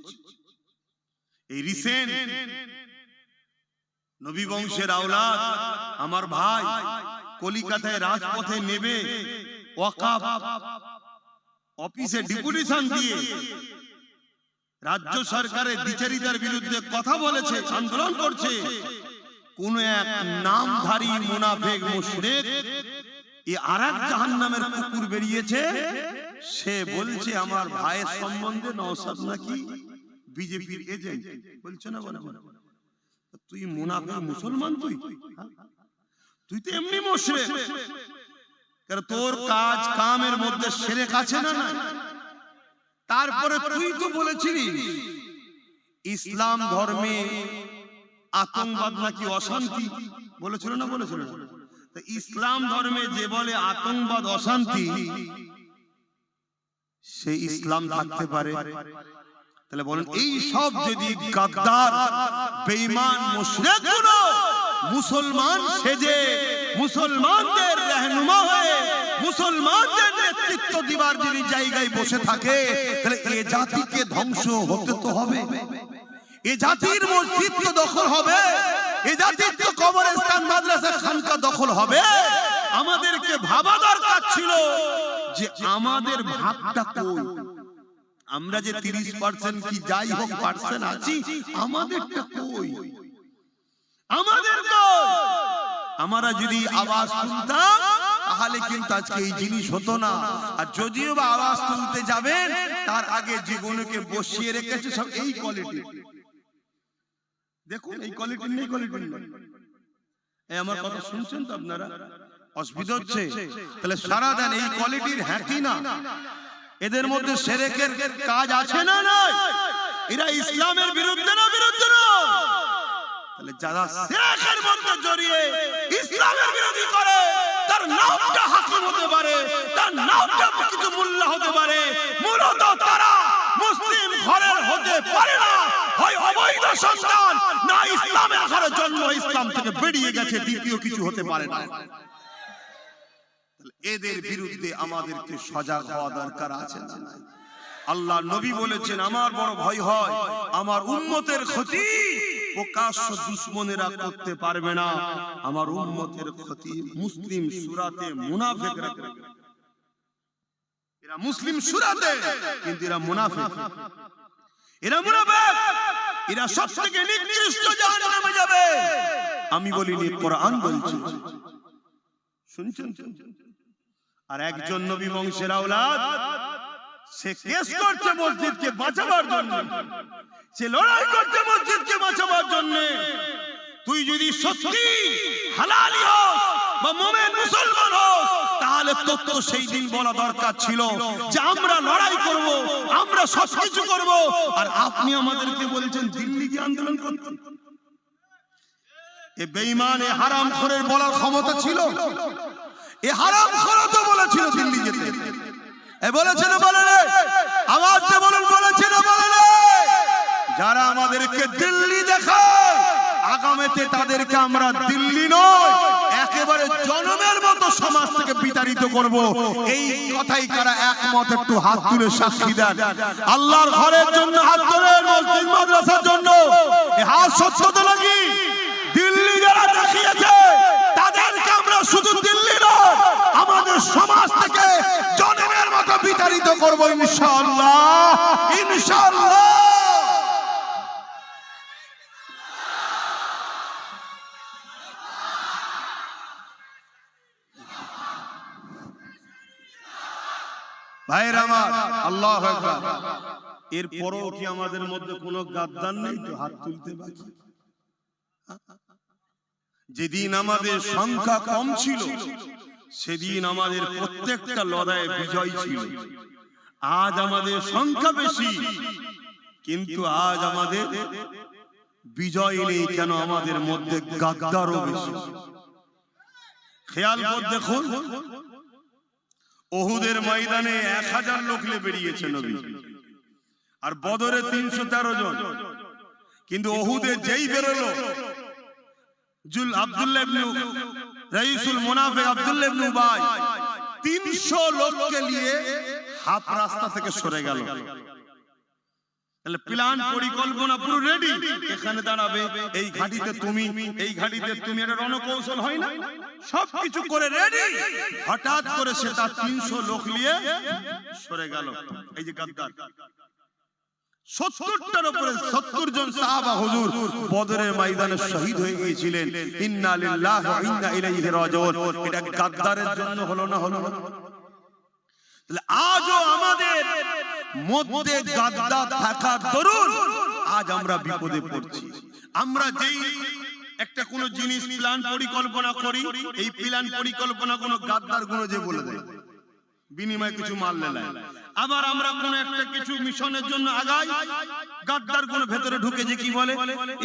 এই রিসেন্ট নবী বংশের আওলাদ আমার ভাই কলিকাতায় রাজপথে নেবে ওয়াকফ অফিসে ডেপুটেশন দিয়ে রাজ্য সরকারের দ্বিচারিতার বিরুদ্ধে কথা বলেছে, আন্দোলন করছে। কোন এক নামধারী মুনাফিক মুশরিক এই আরেক জাহান্নামের কুকুর বেরিয়েছে, সে বলছে আমার ভাইয়ের সম্বন্ধে নওশাদ নাকি বিজেপির এজেন্ট। বলছে না, বলে তুই মুনাফিক মুসলমান, তুই তো এমনি মুশরিক, কারণ তোর কাজ কামের মধ্যে শিরক আছে না? না। তারপরে তুই তো বলেছিলিস ইসলাম ধর্মে আতঙ্কবাদ নাকি অশান্তি, বলেছিল না? বলেছিল। তো ইসলাম ধর্মে যে বলে আতঙ্কবাদ অশান্তি, সে ইসলাম থাকতে পারে? তাহলে বলেন, এই সব যদি গাদ্দার বেঈমান মুশরিকগুলো মুসলমান সেজে মুসলমানদের रहनुमा হয়ে মুসলমানদের নেতৃত্ব দিবার যদি জায়গায় বসে থাকে, তাহলে এই জাতিকে ধ্বংস হতে তো হবে। এই জাতির মসজিদ তো দখল হবে, এই জাতির তো কবরস্থান মাদ্রাসা খানকা দখল হবে। আমাদেরকে ভাবা দরকার ছিল যে আমাদের ভাগটা কই। আমরা যে 30% কি যাই হোক পার্সেন্ট আছি, আমাদেরটা কই? আমাদের কই? আমরা যদি আওয়াজ তুলতাম তাহলে কিন্তু আজকে এই জিনিস হতো না। আর যদিও বা আওয়াজ তুলতে যাবেন, তার আগে জীবনকে বসিয়ে রেখেছে সব এই কোয়ালিটি। দেখুন এই কোয়ালিটি নেই, কোয়ালিটি নেই। এই আমার কথা শুনছেন তো আপনারা? অসুবিধা হচ্ছে? তাহলে সারা দিন এই কোয়ালিটির হ্যাঁ কি না? এদের মধ্যে শিরকের কাজ আছে না? নাই। এরা ইসলামের বিরুদ্ধে না বিরুদ্ধে না? তাহলে যারা শেখের মধ্যে জড়িয়ে ইসলামের বিরোধী করে তার নামটা হাকিম হতে পারে, তার নামটা কিছু মোল্লা হতে পারে, মূলত তারা মুসলিম ঘরের হতে পারে না। হয় অবৈধ সন্তান, না ইসলামের ঘরে জন্ম, ইসলাম থেকে বেরিয়ে গেছে, দ্বিতীয় কিছু হতে পারে না। এদের বিরুদ্ধে আমাদেরকে সজাগ হওয়া দরকার আছে না? আল্লাহ নবী বলেছেন, আমার বড় ভয় হয় আমার উম্মতের ক্ষতি প্রকাশ্য দুশমনেরা করতে পারবে না, আমার উম্মতের ক্ষতি মুসলিম সূরাতে মুনাফিকরা করবে। এরা মুসলিম সূরাতে, কিন্তু এরা মুনাফিক, এরা মুনাফিক, এরা সবথেকে নিকৃষ্ট জাহান্নামে যাবে। আমি বলিনি, কোরআন বলছে। শুনছেন? আর একজন নবী বংশের আওলাদ, সে কেস করছে মসজিদকে বাঁচাবার জন্য, সে লড়াই করছে মসজিদকে বাঁচাবার জন্য। তুই যদি সত্যি হালালি হোস বা মুমিন মুসলমান হোস, তাহলে তোর তো সেই দিন বলা দরকার ছিল যে আমরা লড়াই করব, আমরা সবকিছু করব। আর আপনি আমাদেরকে বলছেন দিল্লি গিয়ে আন্দোলন করতে। এ বেঈমান, এ হারামখোরের বলার ক্ষমতা ছিল? এ হারামখোর তো বলেছিল দিল্লি যেতে। এ বলেছে না বলে রে? আওয়াজ দিয়ে বলুন, বলেছে না বলে রে? যারা আমাদেরকে দিল্লি দেখায়, আগামীতে তাদেরকে আমরা দিল্লি নয়, একেবারে জনমের মতো সমাজ থেকে বিতাড়িত করব। এই কথাই কারা একমত? একটু হাত তুলে সাক্ষী দেন। আল্লাহর ঘরের জন্য হাত তোলেন, মসজিদ মাদ্রাসার জন্য। এই হাত সত্য তো নাকি? দিল্লি যারা দেখিয়েছে তাদেরকে আমরা শুধু দিল্লি নয়, আমাদের সমাজ থেকে জনমের মতো বিতাড়িত করব ইনশাআল্লাহ, ইনশাআল্লাহ। ভাইরা আমার, আল্লাহু আকবার। এরপরও কি আমাদের মধ্যে কোনো গাদ্দার নেই? তো হাত তুলতে বাকি। যেদিন আমাদের সংখ্যা কম ছিল, সেদিন আমাদের প্রত্যেকটা লড়াইয়ে বিজয় ছিল। আজ আমাদের সংখ্যা বেশি, কিন্তু আজ আমাদের বিজয় নেই। কেন? আমাদের মধ্যে গাদ্দারও বেশি। খেয়াল করে দেখুন, উহুদের ময়দানে 1000 লোক নিয়ে বেরিয়েছে নবী, আর বদরে 313 জন। কিন্তু উহুদে যেই বেরোলো, আব্দুল্লাহ ইবনে রাইসুল মুনাফিক আব্দুল্লাহ ইবনে উবাই 300 লোককে নিয়ে হাফ রাস্তা থেকে সরে গেল। তাহলে প্ল্যান পরিকল্পনা পুরো রেডি, এখানে দাঁড়াবে, এই ঘাটিতে তুমি, এই ঘাটিতে তুমি, এটা রণকৌশল হয় না? সবকিছু করে রেডি। হঠাৎ করে সে তার 300 লোক নিয়ে সরে গেল। এই যে গাদ্দার, 70টার উপরে 70 জন সাহাবা হুজুর বদরের ময়দানে শহীদ হয়ে গিয়েছিলেন। ইন্না লিল্লাহি ওয়া ইন্না ইলাইহি রাজিউন। এটা গাদ্দারের জন্য হলো না? হলো না? তাহলে আজও আমাদের মধ্যে গাদ্দার থাকার দরুন আজ আমরা বিপদে পড়ছি। আমরা যেই একটা কোন জিনিস প্ল্যান পরিকল্পনা করি, এই প্ল্যান পরিকল্পনা কোন গাদ্দার গুলো যে বলে দেয়, বিনিময়ে কিছু মারলে নেয়। আবার আমরা কোন একটা কিছু মিশনের জন্য আগাই, গাদ্দার কোন ভেতরে ঢুকে যে কি বলে,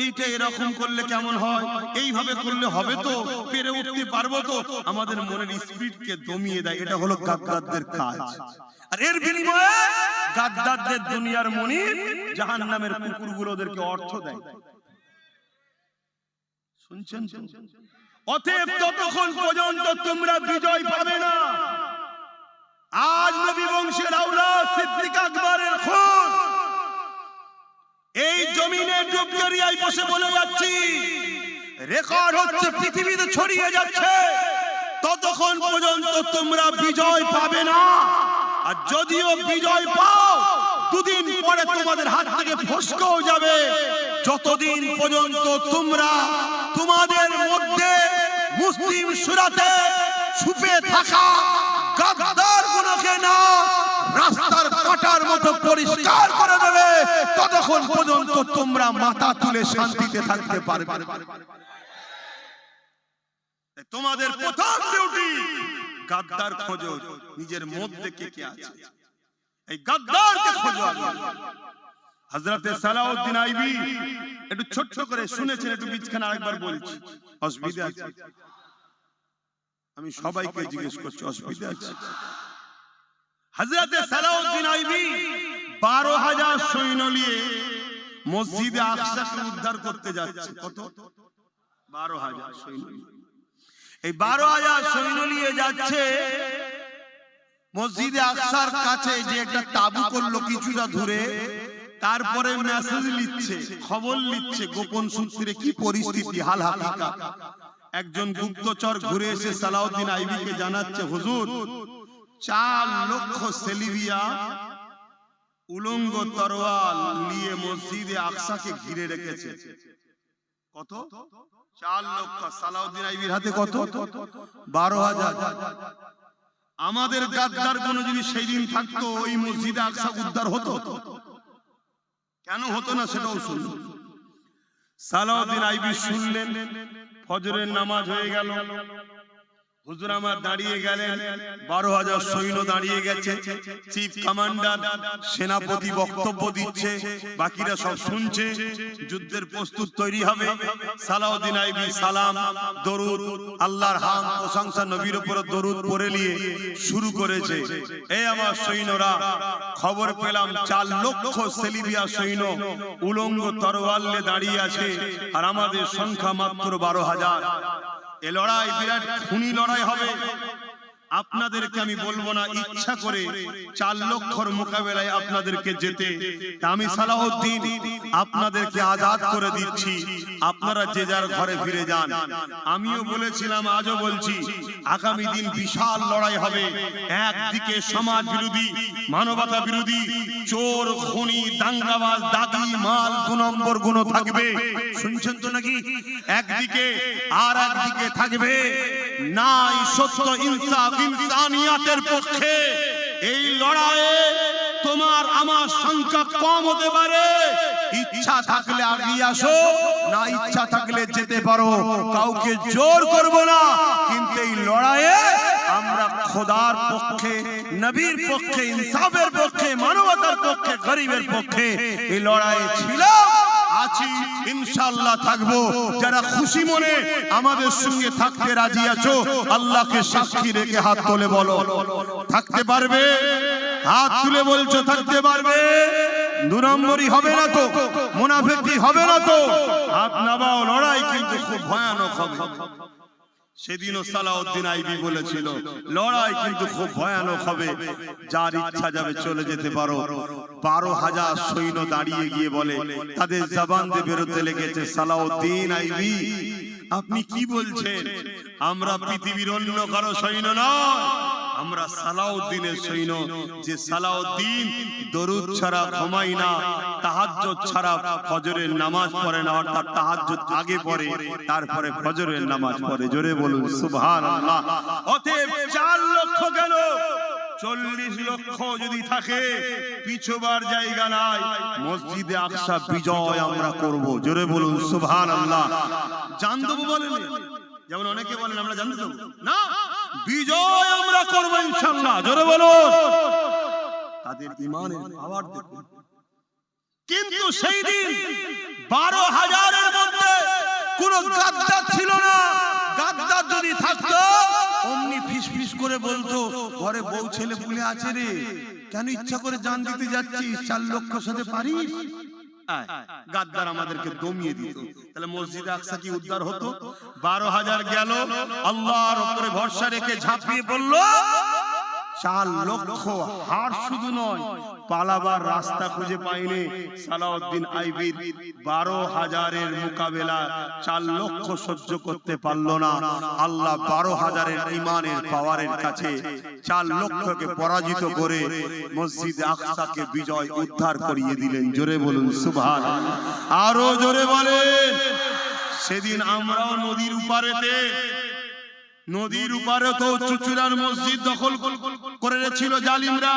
এইটা এরকম করলে কেমন হয়, এইভাবে করলে হবে তো, পেরে উঠতে পারবো তো, আমাদের মনের স্পিডকে দমিয়ে দেয়। এটা হলো গাদ্দারদের কাজ। আর এর বিনিময়ে গাদ্দারদের দুনিয়ার মনিব জাহান্নামের কুকুরগুলো ওদেরকে অর্থ দেয়। শুনছেন? অতএব ততক্ষণ পর্যন্ত তোমরা বিজয় পাবে না। আজ নবী বংশের আওলাদ সিদ্দিক আকবরের খুন এই জমিনে ডুবজরিয়ায় বসে বলে যাচ্ছি, রেকর্ড হচ্ছে, পৃথিবীতে ছড়িয়ে যাচ্ছে। ততক্ষণ পর্যন্ত তোমরা বিজয় পাবে না। আর যদিও বিজয় পাও, দুদিন পরে তোমাদের হাত থেকে ফসকেও যাবে। যতদিন পর্যন্ত তোমরা তোমাদের মধ্যে মুসলিম সূরাতে ছুপে থাকা গাদ্দার গুলোকে না রাস্তার কাটার মতো পরিষ্কার করে দেবে, ততক্ষণ পর্যন্ত তোমরা মাথা তুলে শান্তিতে থাকতে পারবে। তোমাদের প্রথম ডিউটি গাদ্দার খোঁজো, নিজের মধ্যে কে কে আছে, এই গাদ্দারকে খোঁজো। হযরতে সালাউদ্দিন আইবি একটু ছোট্ট করে শুনেছেন, একটু বিচখানে আরেকবার বলছি, অসুবিধা আছে? আমি সবাইকে জিজ্ঞেস করছি, অসুবিধা আছে? হযরতে সালাউদ্দিন আইবি 12,000 সৈন্য নিয়ে মসজিদে আকসাকে উদ্ধার করতে যাচ্ছে। কত? 12,000 সৈন্য। এই 12,000 সৈন্য নিয়ে যাচ্ছে মসজিদে আকসার কাছে, যে একটা তাবু করলো কিছুটা দূরে, তারপরে মেসেজ লিখছে, খবর লিখছে গোপন সূত্রে কি পরিস্থিতি, হাল হাকিকত। একজন গুপ্তচর ঘুরে এসে সালাউদ্দিন আইবিকে জানাচ্ছে, হুজুর 4 লক্ষ সেলিবিয়া উলঙ্গ তরোয়াল নিয়ে মসজিদে আকসাকে ঘিরে রেখেছে। কত? 4 লক্ষ। সালাউদ্দিন আইবির হাতে কত? 12,000। আমাদের গাদ্দার কোন যদি সেই দিন থাকতো, ওই মসজিদে আকসা উদ্ধার হতো? কেন হতো না সেটাও শুনুন। সালাউদ্দিন আইবি শুনলেন, ফজরের নামাজ হয়ে গেল, হুজুর আমার দাঁড়িয়ে গেলেন, 12,000 সৈন্য দাঁড়িয়ে গেছে, চিফ কমান্ডার সেনাপতি বক্তব্য দিচ্ছে, বাকিরা সব শুনছে, যুদ্ধের প্রস্তুত তৈরি হবে। সালাউদ্দিন আইবি সালাম, দরুদ, আল্লাহর হাম, প্রশংসা, নবীর উপর দরুদ পড়ে নিয়ে শুরু করেছে। এই আমার সৈন্যরা, খবর পেলাম 4 লক্ষ সেলিবিয়া সৈন্য উলঙ্গ তরোয়াল নিয়ে দাঁড়িয়ে আছে, আর আমাদের সংখ্যা মাত্র 12,000। এ লড়াই বিরাট খুনি লড়াই হবে। আপনাদেরকে আমি বলবো না ইচ্ছা করে 4 লক্ষর মোকাবেলায় আপনাদেরকে যেতে। আমি সালাউদ্দিন আপনাদেরকে আজাদ করে দিচ্ছি, আপনারা যে যার ঘরে ফিরে যান। আমিও বলেছিলাম, আজও বলছি, আগামী দিন বিশাল লড়াই হবে। একদিকে সমাজ বিরোধী, মানবতা বিরোধী, চোর, খুনি, দাঙ্গাবাজ, দাগি, মাল, 2 নম্বর গুণ থাকবে, শুনছেন তো নাকি? একদিকে, আর একদিকে থাকবে নাই সত্য, ইনসাফ, ইনসানিয়াতের পক্ষে। এই লড়াইয়ে তোমার আমার সংখ্যা কম হতে পারে, ইচ্ছা থাকলে আগিয়ে আসো, না ইচ্ছা থাকলে যেতে পারো, কাউকে জোর করব না। কিন্তু এই লড়াইয়ে আমরা খোদার পক্ষে, নবীর পক্ষে, ইনসাফের পক্ষে, মানবতার পক্ষে, গরিবের পক্ষে এই লড়াইয়ে ছিল, আছি, ইনশাআল্লাহ থাকবো। যারা খুশি মনে আমাদের সঙ্গে থাকতে রাজি আছো, আল্লাহকে সাক্ষী রেখে হাত তুলে বলো, থাকতে পারবে? হাত তুলে বলছো থাকতে পারবে? 2 নম্বরই হবে না তো, মুনাফিকি হবে না তো? হাত নামাও, লড়াই কিন্তু খুব ভয়ানক হবে। সেদিনও সালাউদ্দিন আইবি বলেছিল, লড়াই কিন্তু খুব ভয়ানক হবে, যার ইচ্ছা যাবে চলে যেতে পারো। 12,000 সৈন্য দাঁড়িয়ে গিয়ে বলে, তাদের জবান দিয়ে বেরোতে লেগেছে, সালাউদ্দিন আইবি আপনি কি বলছেন? আমরা পৃথিবীর অন্য কারো সৈন্য নয়, আমরা সালাউদ্দিনের সৈন্য। যে সালাউদ্দিন দরুদ ছাড়া ঘুমায় না, তাহাজ্জুদ ছাড়া ফজরের নামাজ পড়ে না, অর্থাৎ তাহাজ্জুদ আগে পড়ে, তারপরে ফজরের নামাজ পড়ে। জোরে বলুন সুবহানাল্লাহ। অতএব 4 লক্ষ গেল, 40 লক্ষ যদি থাকে, পিছুবার জায়গা নাই, মসজিদে আকসা বিজয় আমরা করব। জোরে বলুন সুবহানাল্লাহ। জান দেবো বলেন, যেমন অনেকে বলেন আমরা জান দেবো না, বিজয় আমরা করব ইনশাআল্লাহ। জোরে বলুন। তাদের ঈমানের পাওয়ার দেখুন। কিন্তু সেই দিন 12,000 এর মধ্যে কোন গাদ্দার ছিল না। গাদ্দার যদি থাকতো, অমনি ফিসফিস করে বলতো, ঘরে বউ ছেলে পুলে আছে রে, কেন ইচ্ছা করে জান দিতে যাচ্ছিস? 4 লক্ষ সাথে পারিস? গাদ্দার আমাদেরকে দমিয়ে দিত। তাহলে মসজিদে আকসা কি উদ্ধার হতো? 12,000 গেল, আল্লাহর উপরে ভরসা রেখে ঝাঁপিয়ে পড়ল। 4 লক্ষ হার শুধু নয়, পালাবার রাস্তা খুঁজে পায়নি। সালাউদ্দিন আইবির 12,000 এর মোকাবেলা 4 লক্ষ সহ্য করতে পারল না। আল্লাহ 12,000 এর ঈমানের পাওয়ারের কাছে 4 লক্ষকে পরাজিত করে মসজিদে আকসাকে বিজয় উদ্ধার করিয়ে দিলেন। জোরে বলুন সুবহানাল্লাহ। আরো জোরে বলেন। সেদিন আমরাও নদীর উপারে তো চুচুড়ার মসজিদ দখল করে ছিল জালিমরা।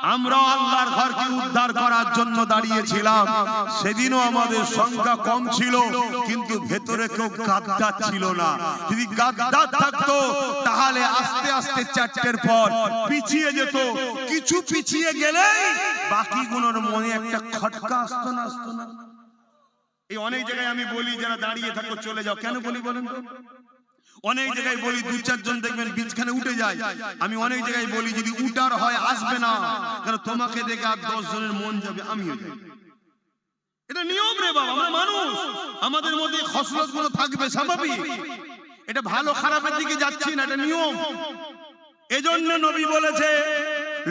আমরা আল্লাহর ঘরকে উদ্ধার করার জন্য দাঁড়িয়েছিলাম। সেদিনও আমাদের সংখ্যা কম ছিল, কিন্তু ভেতরে কেউ গাদ্দার ছিল না। যদি গাদ্দার থাকতো তাহলে আস্তে আস্তে চারটের পর পিছিয়ে যেত। কিছু পিছিয়ে গেলেই বাকিগুলোর মনে একটা খটকা আসতো না, আসতো না। এই অনেক জায়গায় আমি বলি, যারা দাঁড়িয়ে থাকো চলে যাও, কেন বলি বলেন তো? অনেক জায়গায় বলি দু চারজন দেখবেন বিছখানে উঠে যায়। আমি অনেক জায়গায় বলি যদি উঠার হয় আসবে না, কারণ তোমাকে দেখে আর 10 জনের মন যাবে, আমিও যাই। এটা নিয়ম রে বাবা, আমরা মানুষ, আমাদের মধ্যে খসলত গুলো থাকবে, স্বাভাবিক। এটা ভালো খারাপের দিকে যাচ্ছি না, এটা নিয়ম। এজন্য নবী বলেছে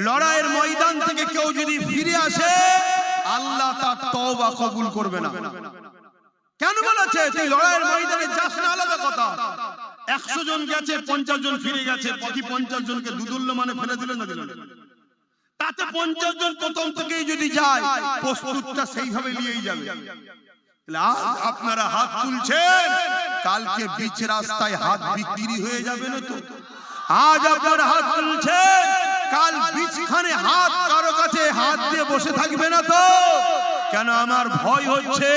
লড়াইয়ের ময়দান থেকে কেউ যদি ফিরে আসে আল্লাহ তার তওবা কবুল করবে না। কেন বলেছে? তুই লড়াইয়ের ময়দানে যাস না আলাদা কথা, 100 জন গেছে 50 জন ফিরে গেছে, বাকি 50 জনকে দুদুল্য মানে ফেলে দিলেন না দিলেন? তাতে 50 জন প্রথম থেকেই যদি যায়, প্রস্তুতটা সেইভাবে নিয়েই যাবে। আপনারা হাত তুলছেন, কালকে বিচ রাস্তায় হাত বিক্রি হয়ে যাবে না তো? আজ আপনারা হাত তুলছেন, কাল বিচখানে হাত কারো কাছে হাত দিয়ে বসে থাকবে না তো? কেন? আমার ভয় হচ্ছে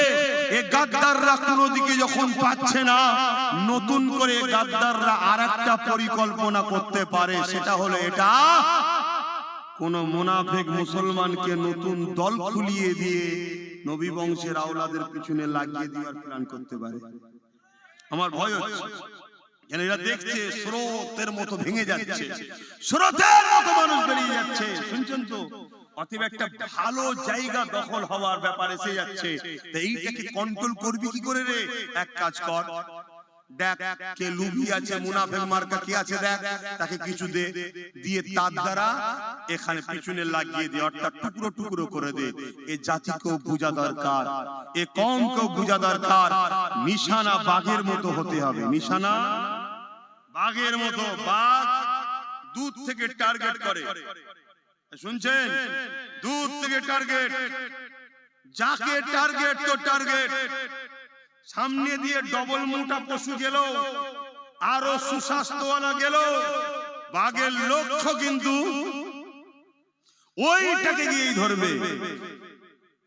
এ গাদ্দাররা কোনো দিকে যখন পাচ্ছে না, নতুন করে গাদ্দাররা আরেকটা পরিকল্পনা করতে পারে। সেটা হলো এটা, কোন মুনাফিক মুসলমানকে নতুন দল খুলিয়ে দিয়ে নবী বংশের আওলাদের পিছনে লাগিয়ে দেওয়ার প্ল্যান করতে পারে। আমার ভয় হচ্ছে, এরা দেখছে স্রোতের মতো ভেঙে যাচ্ছে, স্রোতের মতো মানুষ বেরিয়ে যাচ্ছে, শুনছেন তো? অতএব একটা ভালো জায়গা দখল হওয়ার ব্যাপার এসে যাচ্ছে। এইটাকে কন্ট্রোল করবি কি করে রে? এক কাজ কর, দেখ কে লুবি আছে, মুনাফিক মার্কা কে আছে, দেখ তাকে কিছু দে, দিয়ে তার দ্বারা এখানে পিছনে লাগিয়ে দে, অর্থাৎ টুকরো টুকরো করে দে। এ জাতিকেও বোঝা দরকার, এ কওমকেও বোঝা দরকার, নিশানা বাঘের মতো হতে হবে। নিশানা বাঘের মতো। বাঘ দূর থেকে টার্গেট করে, শুনছেন? দূর থেকে টার্গেট, যাকে টার্গেট তো টার্গেট। সামনে দিয়ে ডবল মোটা পশু গেল, আরো সুস্বাস্থ্যওয়ালা গেল, বাঘের লক্ষ্য কিন্তু ওইটাকে গিয়েই ধরবে।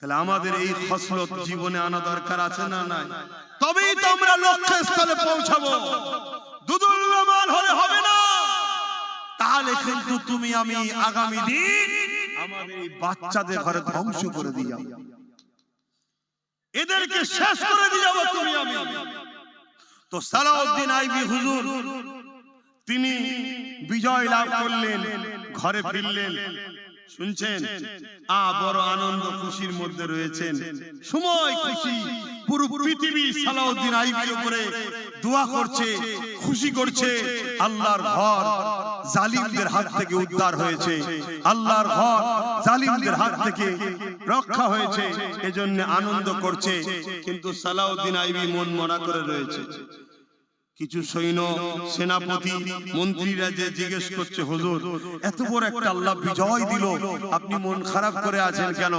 তাহলে আমাদের এই খসলত জীবনে আনা দরকার আছে না নাই? তবেই তো আমরা লক্ষ্যস্থলে পৌঁছাবো। দুদুল্যমান হলে হবে না। তাহলে কিন্তু তুমি আমি আগামী দিন আমাদের এই বাচ্চাদের ঘরে ধ্বংস করে দিয়ে যাবো, এদেরকে শেষ করে দিয়ে যাবো তুমি আমি। তো সালাউদ্দিন আইবি হুজুর তিনি বিজয় লাভ করলেন, ঘরে ফিরলেন, শুনছেন? বড় আনন্দ খুশির মধ্যে রয়েছেন, সময় খুশি। পুরো পৃথিবী সালাউদ্দিন আইবির উপরে দোয়া করছে, খুশি করছে। আল্লাহর ঘর জালিমদের হাত থেকে উদ্ধার হয়েছে, আল্লাহর ঘর জালিমদের হাত থেকে রক্ষা হয়েছে, এজন্য আনন্দ করছে। কিন্তু সালাউদ্দিন আইবি মন মরা করে রয়েছে। কিছু সৈন্য, সেনাপতি, মন্ত্রীরা যে জিজ্ঞেস করছে, হুজুর এত বড় একটা আল্লাহ বিজয় দিল, আপনি মন খারাপ করে আছেন কেন?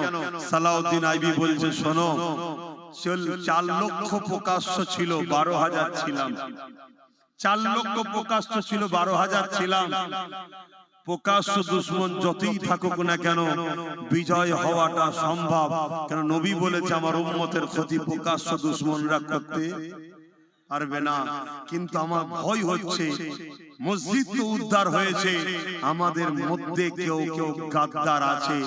সালাউদ্দিন আইবি বলছে, শোনো, 4 লক্ষ প্রকাশ্য ছিল, 12,000 ছিলাম। 4 লক্ষ প্রকাশ্য ছিল, 12,000 ছিলাম। প্রকাশ্য দুশ্মন যতই থাকুক না কেন, বিজয় হওয়াটা সম্ভব। কেন? নবী বলেছে আমার উম্মতের ক্ষতি প্রকাশ্য দুশ্মনরা করতে পারবে না। কিন্তু আমার ভয় হচ্ছে, মসজিদ তো উদ্ধার হয়েছে, আমাদের মধ্যে কেউ কেউ গাদ্দার আছে।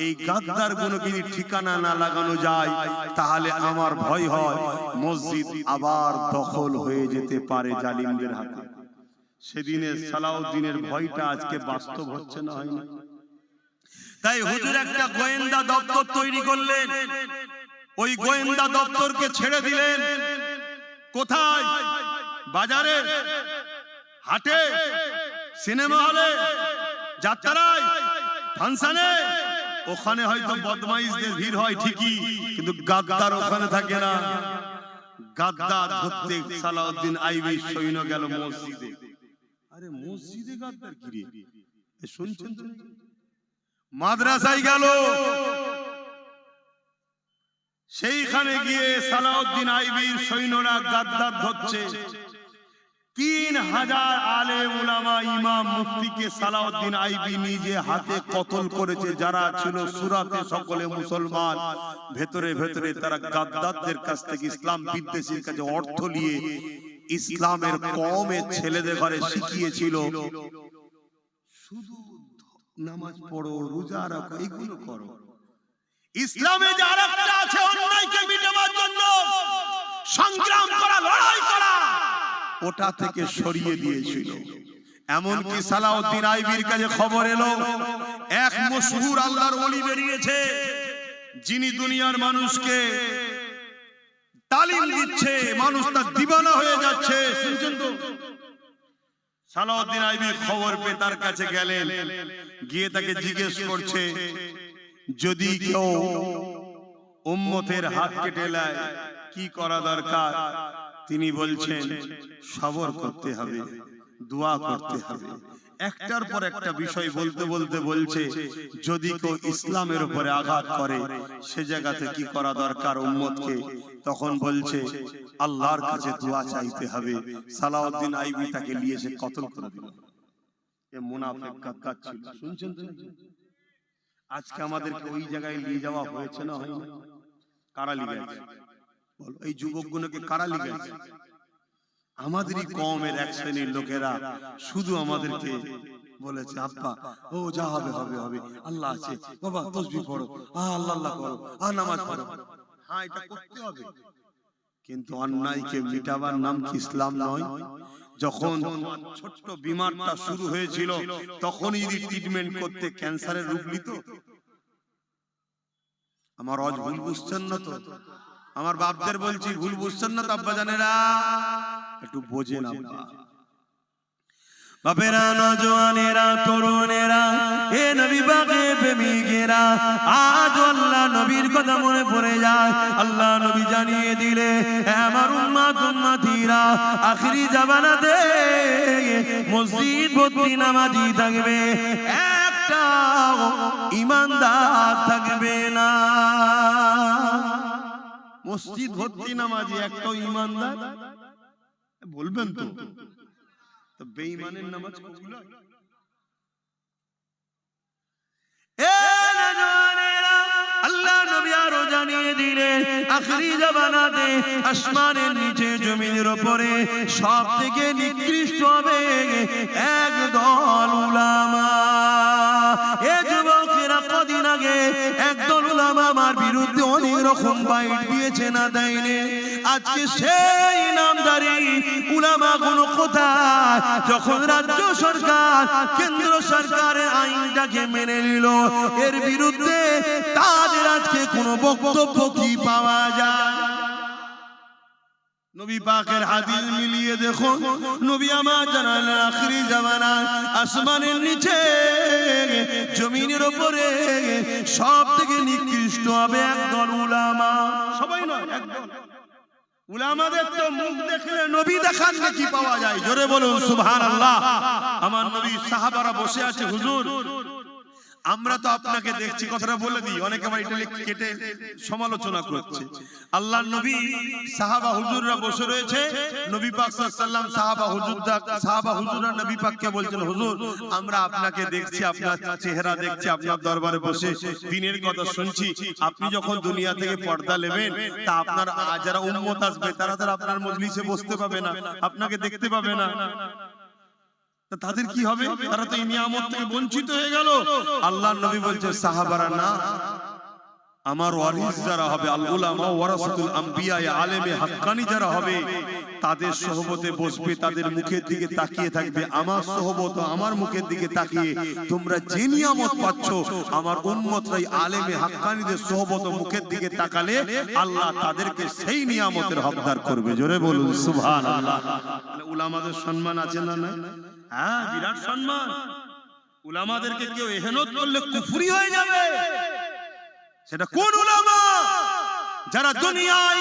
এই গাদ্দার গুলো যদি ঠিকানা না লাগানো যায়, তাহলে আমার ভয় হয় মসজিদ আবার দখল হয়ে যেতে পারে জালিমদের হাতে। সেদিনের সালাউদ্দিনের ভয়টা আজকে বাস্তব হচ্ছে না, হয় না? তাই হুজুর একটা গোয়েন্দা দপ্তর তৈরি করলেন, ওই গোয়েন্দা দপ্তরকে ছেড়ে দিলেন। কোথায়? বাজারে, হাটে, সিনেমা হলে, যাত্রায়, ফাংশনে। ওখানে হয়তো বদমাইশদের ভিড় হয় ঠিকই, কিন্তু গাদ্দার ওখানে থাকে না। গাদ্দার ধরতে সালাউদ্দিন আইবি সৈন্য গেল মসজিদে। আরে মসজিদে গাদ্দার কি রে? শুনছেন তো? মাদ্রাসায় গেল, সেইখানে গিয়ে সালাউদ্দিন আইবির সৈন্যরা গাদ্দার ধরছে। 3000 আলেম উলামা ইমাম মুফতিকে সালাউদ্দিন আইবি নিজে হাতে কতল করেছে। যারা ছিল সুরাতে সকলে মুসলমান, ভেতরে ভেতরে তারা গাদ্দারদের কাছ থেকে, ইসলাম বিদ্বেষীর কাছে অর্থ নিয়ে ইসলামের কওমের ছেলেদের ঘরে শিখিয়েছিল শুধু নামাজ পড়ো, রোজা রাখো, এগুলো করো। ইসলামে যে আরেকটা আছে অন্যায়কে মিটাবার জন্য সংগ্রাম করা, লড়াই করা, ওটা থেকে সরিয়ে দিয়েছিল। এমনকি সালাউদ্দিন আইবির কাছে খবর এলো এক মশহুর আল্লাহর ওলি বেরিয়েছে, যিনি দুনিয়ার মানুষকে তালিম দিচ্ছে, মানুষ তার দিওয়ানা হয়ে যাচ্ছে। শুনছেন তো? সালাউদ্দিন আইবি খবর পেয়ে তার কাছে গেলেন, গিয়ে তাকে জিজ্ঞেস করছে, যদি কেউ উম্মতের হাত কেটে নেয় কি করা দরকার? তিনি বলছেন সবর করতে হবে, দোয়া করতে হবে। একটার পর একটা বিষয় বলতে বলতে বলছে, যদি কেউ ইসলামের উপরে আঘাত করে সে জায়গাতে কি করা দরকার উম্মতকে? তখন বলছে আল্লাহর কাছে দোয়া চাইতে হবে। সালাউদ্দিন আইবি তাকে নিয়ে এসে কতল করে দিল। এ মুনাফিক গাদ্দার ছিল। শুনছেন তো? আজকে আমাদেরকে ওই জায়গায় নিয়ে যাওয়া হয়েছে না হয়নি? কারা লিয়ে গেছে? বলো, এই যুবকগুলোকে কারা লিয়ে গেছে? আমাদেরই কওমের এক শ্রেণীর লোকেরা শুধু আমাদেরকে বলেছে, আব্বা ও যা হবে হবে হবে, আল্লাহ আছে, বাবা তাসবিহ পড়ো, আল্লাহ আল্লাহ করো, নামাজ পড়ো। হ্যাঁ, এটা করতে হবে, কিন্তু অন্যায়কে মিটাবার নাম কি ইসলাম নয়? যখন ছোট্ট বিমারটা শুরু হয়েছিল তখনই যদি ট্রিটমেন্ট করতে ক্যান্সারের রূপ নিত। আমার আজ ভুল বুঝছেন না তো? আমার বাপদের বলছি, ভুল বুঝছেন না তো আব্বা জানেরা? একটু বোঝেন আব্বা। বাপেরা, নওজওয়ানেরা, তরুণেরা, এ নবী পাকের প্রেমিকেরা, আজ আল্লাহ নবীর কথা মনে পড়ে যায়। আল্লাহ নবী জানিয়ে দিলে, আমার উম্মত উম্মতিরা আখিরি জামানাতে মসজিদ ভর্তি নামাজি থাকবে, একটা ঈমানদার থাকবে না। মসজিদ ভর্তি নামাজি, একটাও ঈমানদার বলবেন তো? বেঈমানের নামাজ কবুল হয়? আল্লাহ নবী আরো জানিয়ে দিলেন, আখিরি জামানাতে আসমানের নিচে জমিনের উপরে সব থেকে নিকৃষ্ট হবে একদল উলামা। এ যুবকেরা, কদিন আগে একদল উলামা আমার বিরুদ্ধে অনেক রকম বাইট দিয়েছে, না দেয়নি? আজকে সেই নামদারি উলামা কোন কোথায়? যখন রাজ্য সরকার কেন্দ্র সরকারের আইনটাকে মেনে নিল, এর বিরুদ্ধে তাদের আজকে কোন বক্তব্য কি পাওয়া যায়? নবী পাকের হাদিস মিলিয়ে দেখুন, নবী আমার জানালেন আখিরি জামানায় আসমানের নিচে জমিনের উপরে সব থেকে নিকৃষ্ট হবে একদল উলামা। সবাই নয়, একদল। উলামাদের তো মুখ দেখলে নবী দেখার কি পাওয়া যায়? জোরে বলুন সুবহানাল্লাহ। আমার নবী সাহাবারা বসে আছে, হুজুর আমরা তো আপনাকে দেখছি, কথাটা বলে দিই, অনেকে আবার এটা কেটে সমালোচনা করছে। আল্লাহর নবী সাহাবা হুজুররা বসে রয়েছে, নবী পাক সাল্লাল্লাহু আলাইহি ওয়াসাল্লাম সাহাবা হুজুররা নবী পাককে বলছেন, হুজুর আমরা আপনাকে দেখছি, আপনার চেহারা দেখছি, আপনার দরবারে বসে দ্বীনের কথা শুনছি। আপনি যখন দুনিয়া থেকে পর্দা নেবেন, তা আপনার যারা উম্মত আসবে তারা তো আপনার মজলিসে বসতে পাবে না, আপনাকে দেখতে পাবে না। তাদের কি হবে? তারা তো এই নিয়ামত থেকে বঞ্চিত হয়ে গেল। আল্লাহর নবী বলছে, সাহাবারা না, আমার ওয়ারিস যারা হবে, আল উলামা ওয়ারাসাতুল আম্বিয়া, আলেমে হাক্কানি যারা হবে, তাদের সোহবতে বসবে, তাদের মুখের দিকে তাকিয়ে থাকবে। আমার সোহবত, আমার মুখের দিকে তাকিয়ে তোমরা যে নিয়ামত পাচ্ছ, আমার উম্মতরাই আলেমে হাক্কানিদের সোহবত মুখের দিকে তাকালে আল্লাহ তাদেরকে সেই নিয়ামতের হকদার করবে। জোরে বলুন সুবহানাল্লাহ। উলামাদের সম্মান আছে না? না, হ্যাঁ, বিরাট সম্মান। উলামাদেরকে কেউ ইহনত করলে কুফরি হয়ে যাবে। সেটা কোন উলামা? যারা দুনিয়ায়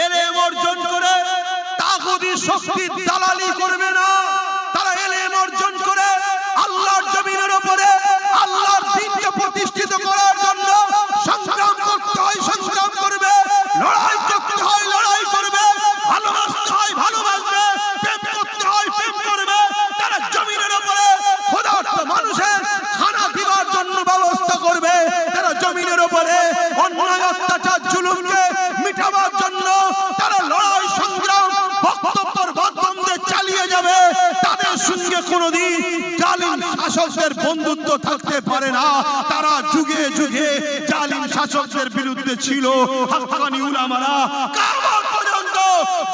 ইলম অর্জন করে তাগুতি শক্তির দালালি করবে না, তারা ইলম অর্জন করে আল্লাহর জমিনের উপরে আল্লাহর দ্বীনকে প্রতিষ্ঠিত করার জন্য সংগ্রাম করতে হয়, সংগ্রাম করবে, লড়াই করতে হয়, লড়াই করবে, ভালোবাসতে হয়, ভালোবাসবে, প্রেম করতে হয়, সঙ্গে কোনোদিন জালিম শাসকদের বন্ধুত্ব থাকতে পারে না। তারা যুগে যুগে জালিম শাসকদের বিরুদ্ধে ছিল। হাক্কানি উলামারা কিয়ামত পর্যন্ত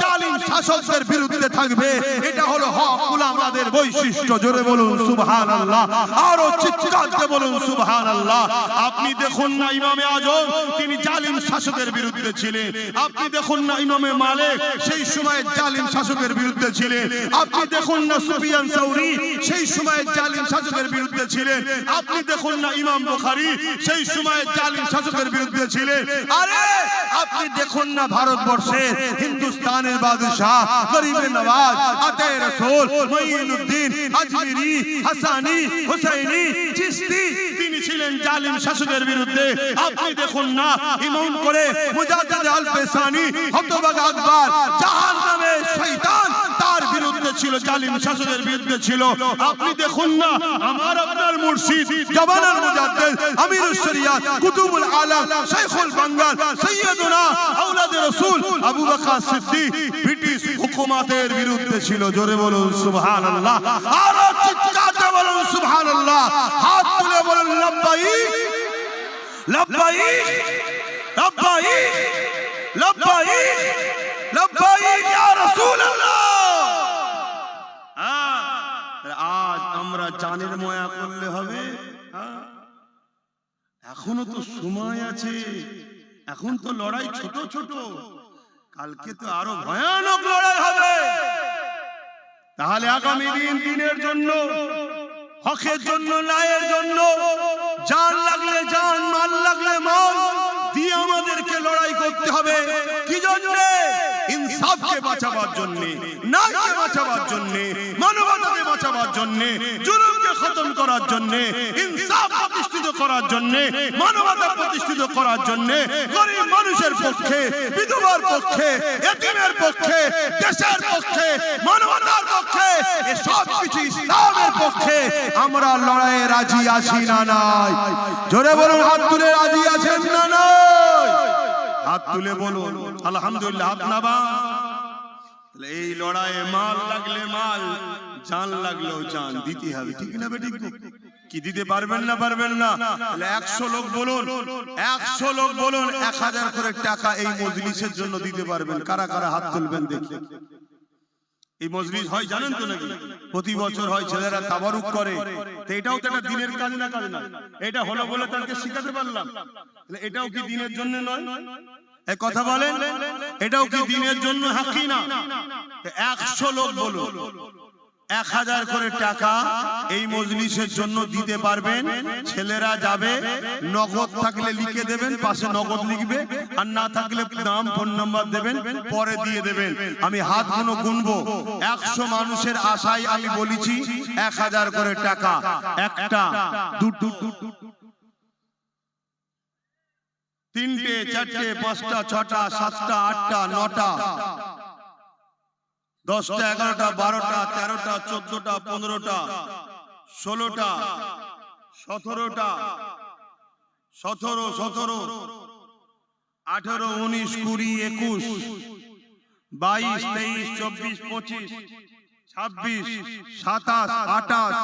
জালিম শাসকদের বিরুদ্ধে থাকবে। এটা হলো হক উলামাদের বৈশিষ্ট্য। জোরে বলুন সুবহানাল্লাহ, আরো চিৎকার দিয়ে বলুন সুবহানাল্লাহ। আপনি দেখুন না ইমামে আজম, তিনি জালিম শাসকের বিরুদ্ধে ছিলেন। আপনি দেখুন না ইমামে মালিক, সেই সময় জালিম শাসকের বিরুদ্ধে ছিলেন। আপনি দেখুন না সুফিয়ান সাউরি, সেই সময় জালিম শাসকের বিরুদ্ধে ছিলেন। আপনি দেখুন না ইমাম বুখারী, সেই সময় জালিম শাসকের বিরুদ্ধে ছিলেন। আরে আপনি দেখুন না ভারতবর্ষের হিন্দুস্তানের বাদশাহ গরিবে নওয়াজ আতে রাসূল মুঈনুদ্দিন আজমিরি হাসানি হুসাইনি চিশতি, তিনি ছিলেন জালিম শাসকের বিরুদ্ধে। আপনি দেখুন না ইমাম করে মুজাদ্দিদ আল পেসানি হতভাগা আকবর জাহান্নামে শয়তান, তার বিরুদ্ধে ছিল, জালিম শাসকের বিরুদ্ধে ছিল। আপনি দেখুন না আমার আপনার মুর্শিদ জামানার মুজাদ্দিদ আমিরুশ শরিয়াত কুতুবুল আলম শাইখুল বাঙ্গাল সৈয়দনা আওলাদে রাসূল আবু বকর সিদ্দিক ব্রিটিশ হুকুমতের বিরুদ্ধে ছিল। জোরে বলুন সুবহানাল্লাহ, আরো চিৎকার দিয়ে বলুন সুবহানাল্লাহ। হাত তুলে বলুন লব্বাইক লব্বাইক লব্বাইক লব্বাইক লব্বাইক ইয়া রাসূলুল্লাহ। আজ আমরা জানের ময়া করলে হবে? এখনো তো সময় আছে, এখন তো লড়াই ছোট ছোট, কালকে তো আরো ভয়ানক লড়াই হবে। তাহলে আগামী দিন দিনের জন্য, হকের জন্য, ন্যায়ের জন্য জান লাগলে জান, মাল লাগলে মাল দিয়ে আমাদেরকে লড়াই করতে হবে। কি জন্য? ইনসাফকে বাঁচাবার জন্য, ন্যায়কে বাঁচাবার জন্য, মানবতাকে বাঁচাবার জন্য, জুলুমকে খতম করার জন্য, ইনসাফ প্রতিষ্ঠিত করার জন্য, মানবতা প্রতিষ্ঠিত করার জন্য, গরিব মানুষের পক্ষে, বিধবার পক্ষে, এতিমের পক্ষে, দেশের পক্ষে, মানবতার পক্ষে, এই সব কিছু ইসলামের পক্ষে আমরা লড়াইয়ে রাজি আছি না নাই? জোরে বলুন, হাত তুলে রাজি আছেন না নাই? হাত তুলে বলুন আলহামদুলিল্লাহ। হাত নাবা। এই লড়াইয়ে মাল লাগলে মাল, জান লাগলেও জান দিতে হবে, ঠিক না বেঠিক? কি দিতে পারবেন না? পারবেন না? 100 লোক বলুন, 100 লোক বলুন 1000 করে টাকা এই মজলিসের জন্য দিতে পারবেন। কারা কারা হাত তুলবেন দেখি। এই মজলিস হয় জানেন তো নাকি? প্রতি বছর হয়, ছেলেরা তাবারুক করে। তো এটাও তো একটা দিনের কাজ না? কাজ না? এটা হলো বলে তাকে শিখাতে পারলাম, এটাও কি দিনের জন্য নয়? এই কথা বলেন, এটাও কি দিনের জন্য হাকি না? 100 লোক বলুন 1000 করে টাকা এই মজলিসের জন্য দিতে পারবেন। ছেলেরা যাবে, নগদ থাকলে লিখে দেবেন, পাশে নগদ লিখবে, আর না থাকলে নাম ফোন নাম্বার দেবেন, পরে দিয়ে দেবেন। আমি হাতগুলো গুনবো। 100 মানুষের আশায় আমি বলেছি 1000 করে টাকা। একটা, দুটো, তিনটে, চারটে, পাঁচটা, ছটা, সাতটা, আটটা, নটা, 10টা, 11টা, 12টা, 13টা, 14টা, 15টা, 16টা, 17টা, 17, 18, 19, 20, 21, 22, 23, 24, 25, 26, 27, 28,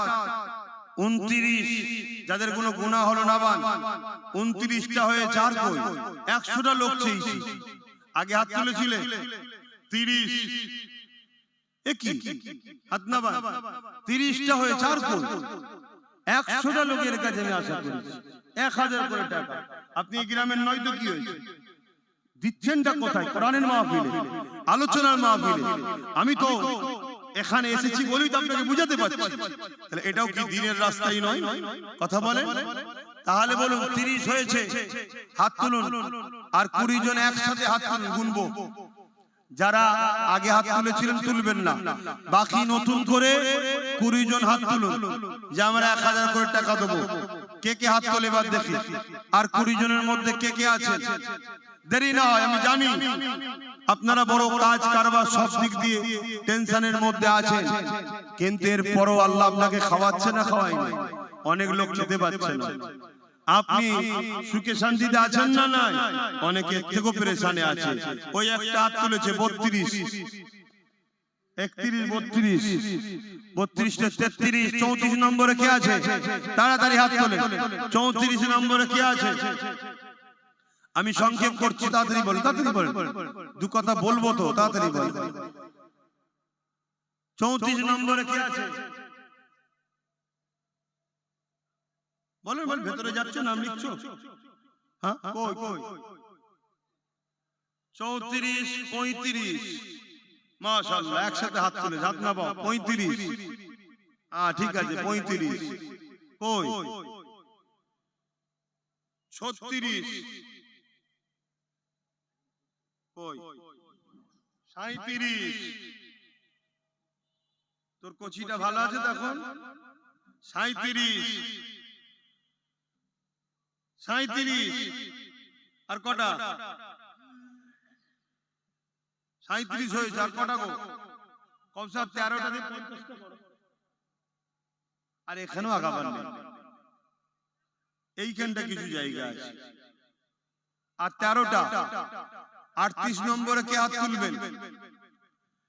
29, যাদের কোনো গুনাহ হলো না বান 29টা হয়ে 4 কই 100টা লোক চেয়েছি। আগে হাত তুলেছিলে 30, একই হাত না বান 30টা হয়ে 4 কই 100টা লোকের কাছে আমি আশা করেছি 1000 করে টাকা। আপনি এই গ্রামের নয় তো কি হয়েছে? দিচ্ছেনটা কোথায়? কোরআনের মাহফিলে, আলোচনার মাহফিলে। আমি তো এখানে এসেছি বলেই তো আপনাকে বুঝাতে পারছি। তাহলে এটাও কি দিনের রাস্তাই নয়? কথা বলেন। তাহলে বলুন 30 হয়েছে, হাত তুলুন। আর 20 জন একসাথে হাত তুলুন, গুনবো। যারা আগে হাত তুলেছিলেন তুলবেন না, বাকি নতুন করে 20 জন হাত তুলুন যে আমরা 1000 করে টাকা দেবো। কে কে হাত তোলে এবার দেখি। আর 20 জনের মধ্যে কে কে আছেন? দেরি না হয়, আমি জানি আপনারা বড় কাজ কারবার সব দিক দিয়ে টেনশনের মধ্যে আছেন, কিন্তু এরপরও আল্লাহ আপনাকে খাওয়াচ্ছে না খাওয়ায়নি? অনেক লোক খেতে পাচ্ছে না। আপনি সুখে শান্তিতে আছেন না? নাই, অনেকে থেকেও পেরেশানে আছে। ওই একটা হাত তুলেছে 32, 31, 32, 33, 34 নম্বরে কে আছে? তাড়াতাড়ি হাত তোলে। 34 নম্বরে কে আছে? আমি সংক্ষেপ করছি, তাড়াতাড়ি বলুন, তাড়াতাড়ি বলুন, দু কথা বলবো তো, তাড়াতাড়ি বলুন। 34 নম্বরে কে আছে? বলেন বলেন, ভেতরে যাচ্ছে, নাম লিখছো? হ্যাঁ, কই কই? 34, 35, মাশাআল্লাহ, একসাথে হাত তুলে, হাত না পাও। 35, হ্যাঁ ঠিক আছে, 35, কই? 36, কই? 37, তোর কচিটা ভালো আছে তখন? 37, 37, আর কটা? 37 হয়েছে, আর কটা গো? কমসে কম 13টা দিয়ে 50টা করো। আর এখানেও আগাবার নেই, এইখানটা কিছু জায়গা আছে। আর 13টা, 38 নম্বরে কে হাত তুলবেন?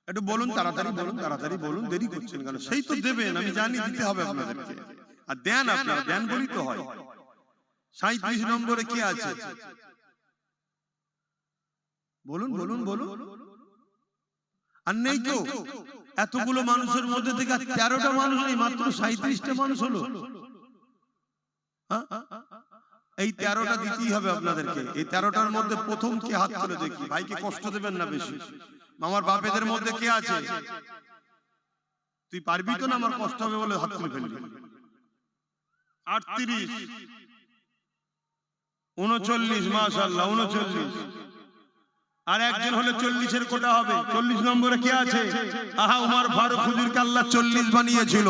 একটু বলুন, তাড়াতাড়ি বলুন, তাড়াতাড়ি বলুন, দেরি করছেন কেন? সেই তো দেবেন, আমি জানি দিতে হবে আপনাদেরকে, আর দেন আপনারা, দেন বলি তো হয়। 37 নম্বরে কে আছে? বলুন বলুন বলুন। আর নেই কেউ? এতগুলো মানুষের মধ্যে থেকে 13টা মানুষ নেই, মাত্র 37টা মানুষ হলো। এই 13টা দিতেই হবে আপনাদেরকে। এই 13টার মধ্যে প্রথম কে হাত তুলে দেখি, ভাইকে কষ্ট দেবেন না বেশি। আমার বাপেদের মধ্যে কে আছে? তুই পারবি তো না, আমার কষ্ট হবে বলে হাত তুলে ফেলবি। 38, 39, মাশাআল্লাহ, 39। আর একজন হলে 40-এর কোটা হবে। 40 নম্বরে কে আছে? আহা, উমর ফারুক হুজুরকে আল্লাহ 40 বানিয়েছিল।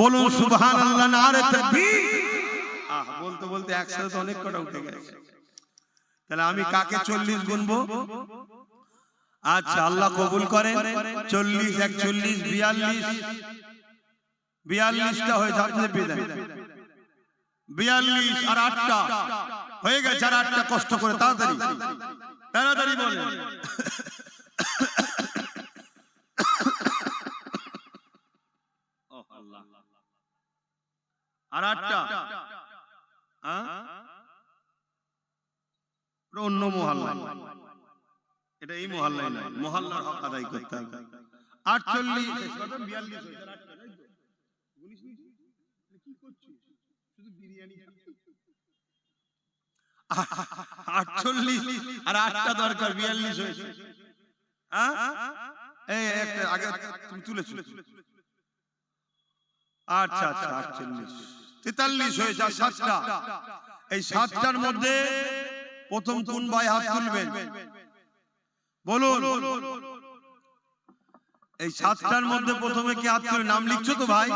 বলুন সুবহানাল্লাহ, নারে তাকবীর। আহ, বলতে বলতে একসাথে অনেক কোটা উঠে গেছে। তাহলে আমি কাকে 40 গুনবো? আচ্ছা, আল্লাহ কবুল করেন। 40, 41, 42, 42টা হয়ে যাচ্ছে। 42 আর 8টা হয়ে গেছে। আর 8টা কষ্ট করে, তাড়াতাড়ি তাড়াতাড়ি বলেন। আর 8টা অন্য মহল্লা, এটা এই মহল্লায় নয়, মহল্লার হক আদায় করতে হবে। 48, 42, 48 আর 8টা দরকার, 42 হয়েছে। এই একটা আগে তুমি তুলেছো। আচ্ছা আচ্ছা, 48, 43 হয়েছে। আর 7টা, এই 7টার মধ্যে প্রথম কোন ভাই হাত তুলবেন? বলুন। এই 7টার মধ্যে প্রথমে কি হাত তুলে? নাম লিখছো তো ভাই?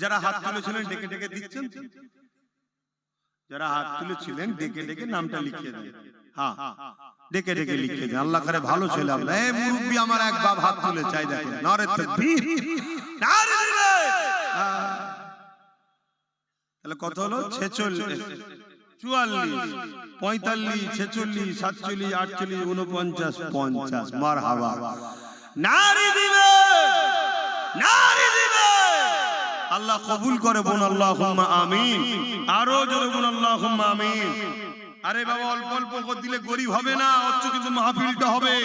যারা হাত তুলেছিলেন ডেকে ডেকে দিচ্ছেন, যারা হাত তুলেছিলেন ডেকে ডেকে নামটা লিখিয়ে দেন। হ্যাঁ, ডেকে ডেকে লিখিয়ে দেন। আল্লাহ করে ভালো ছেলে আপনার। এই মুরব্বি আমার এক বাপ হাত তুলে চাই, দেখেন, নারে তাকবীর, নারে তাকবীর। তাহলে কত হলো? 46, 44, 45, 46, 47, 48, 49, 50। মারহাবা, নারে দিবে, নারে দিবে। আল্লাহ কবুল করে, বোন আল্লাহুম্মা আমিন। আরো জোরে বোন আল্লাহুম্মা আমিন। আরে বাবা, অল্প অল্প করে দিলে গরিব হবে না, অথচ কিন্তু মাহফিলটা হবে।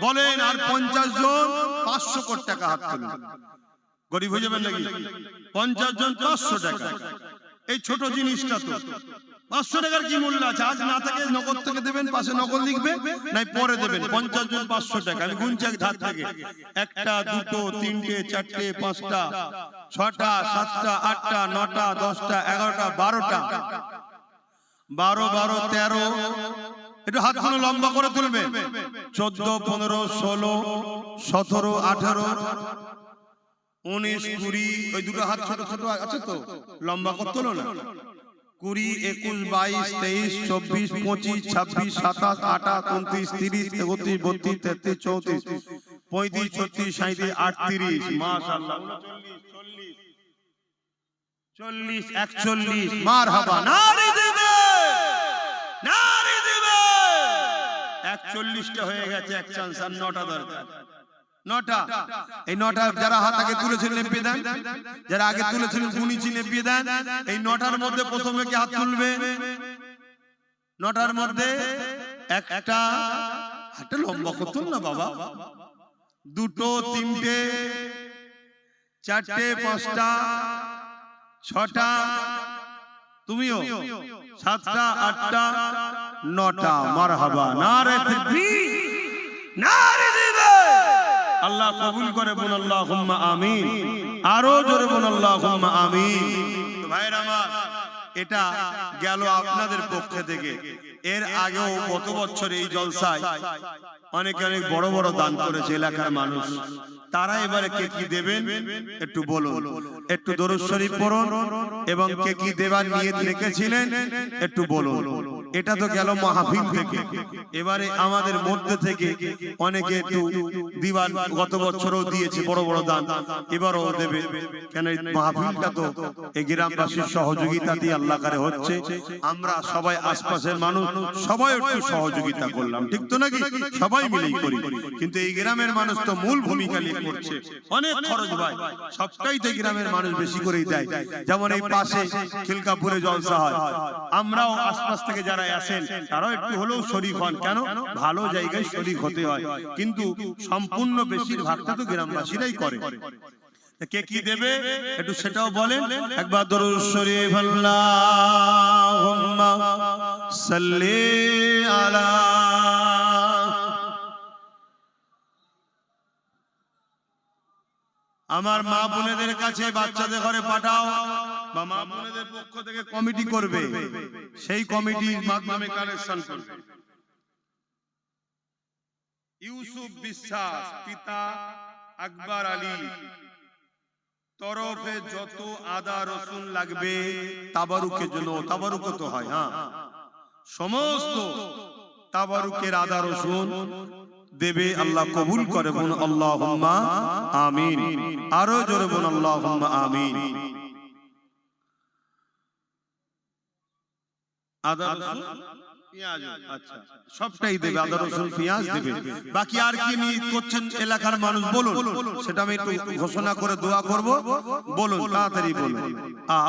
বলেন, আর 50 জন 500 কোটি টাকা হাত তুলুন। গরিব হয়ে যাবেন নাকি? 50 জন 500 টাকা, এই ছোট জিনিসটা তো 500 টাকার কি মূল্য আছে? আজ না থেকে নগদ থেকে দেবেন, পাশে নগদ লিখবে, নাই পরে দেবেন। 50 জন 500 টাকা। আমি গুনছি এক ধার থেকে, 1টা 2টো 3টে 4টে 5টা 6টা 7টা 8টা 9টা 10টা 11টা 12টা, 12 12 13, একটু হাতগুলো লম্বা করে তুলবে। 14 15 16 17 18 19 20, ওই দুটো হাত ছোট ছোট আছে তো, লম্বা করে তোলো না। 20 21 22 23 24 25 26 27 28 29 30 31 32 33 34 35 36 37 38, মাশাআল্লাহ, 39 40 41, মারহাবা, নারে দিবে, নারে দিবে। 41টা হয়ে গেছে, এক চান্স, আর 9টা দরকার। 9টা। এই 9টা যারা হাত আগে তুলেছেন নেপিয়ে দেন, যারা আগে তুলেছেন গুনিছি নেপিয়ে দেন। এই 9টার মধ্যে প্রথমে কি হাত তুলবে? 9টার মধ্যে একটা লম্বা করতুন না বাবা, 2, 3, 4, 5, 6টা, তুমিও 7টা, 8টা, 9টা। মারহাবা, নারে তাকবীর, নারে তাকবীর। আল্লাহ কবুল করে, বলুন আল্লাহুম্মা আমিন। আরো জোরে বলুন আল্লাহুম্মা আমিন। তো ভাইরা আমার, এটা গেল আপনাদের পক্ষ থেকে। এর আগেও গত বছর এই জলসায় অনেক বড় বড় দান করেছে এলাকার মানুষ। তারা এবারে কে কি দেবেন একটু বলুন, একটু দরুদ শরীফ পড়ুন, এবং কে কি দেবার নিয়ত রেখেছিলেন একটু বলুন। এটা তো গেল মাহফিল থেকে। এবারে আমাদের মধ্যে থেকে অনেকে একটু দিবার, গত বছরও দিয়েছে বড় বড় দান, এবারও দেবে। কেন এই মাহফিলটা তো এই গ্রামবাসীর সহযোগিতা দিয়ে আল্লাহ করে হচ্ছে। আমরা সবাই আশপাশের মানুষ সবাই একটু সহযোগিতা করলাম, ঠিক তো নাকি? সবাই মিলেই করি, কিন্তু এই গ্রামের মানুষ তো মূল ভূমিকা নিয়ে করছে। অনেক খরচ ভাই, সবটাই তো গ্রামের মানুষ বেশি করেই দেয়। যেমন এই পাশে খিলকাপুরে জলসা হয়, আমরাও আশপাশ থেকে যারা আসেন তারাও একটু হলেও শরীক হন। কেন? ভালো জায়গায় শরীক হতে হয়, কিন্তু সম্পূর্ণ বেশিরভাগটা তো গ্রামবাসীরাই করে। কে কি দেবে একটু সেটাও বলেন। একবার দরুদ শরীফ, আল্লাহুম্মা সাল্লি আলা। আমার মা বোনেদের কাছে বাচ্চাদের ঘরে পাঠাও, বা মা বোনেদের পক্ষ থেকে কমিটি করবে, সেই কমিটির মাধ্যমে কালেকশন করবে। ইউসুফ বিশ্বাস, পিতা আকবর আলী তরফে যত আদা রসুন লাগবে তাবারুকের জন্য, তাবারুক তো হয়, হ্যাঁ, সমস্ত তাবারুকের আদা রসুন দেবে। আল্লাহ কবুল করে, বলুন আল্লাহুম্মা আমিন। আরো জোরে বলুন আল্লাহুম্মা আমিন। আদা রসুন পেঁয়াজ, আচ্ছা সবটাই দেবে, আদা রসুন পেঁয়াজ দেবে। বাকি আর কি নিয়ে করছেন এলাকার মানুষ বলুন, সেটা আমি একটু ঘোষণা করে দোয়া করব। বলুন, তাড়াতাড়ি বলুন।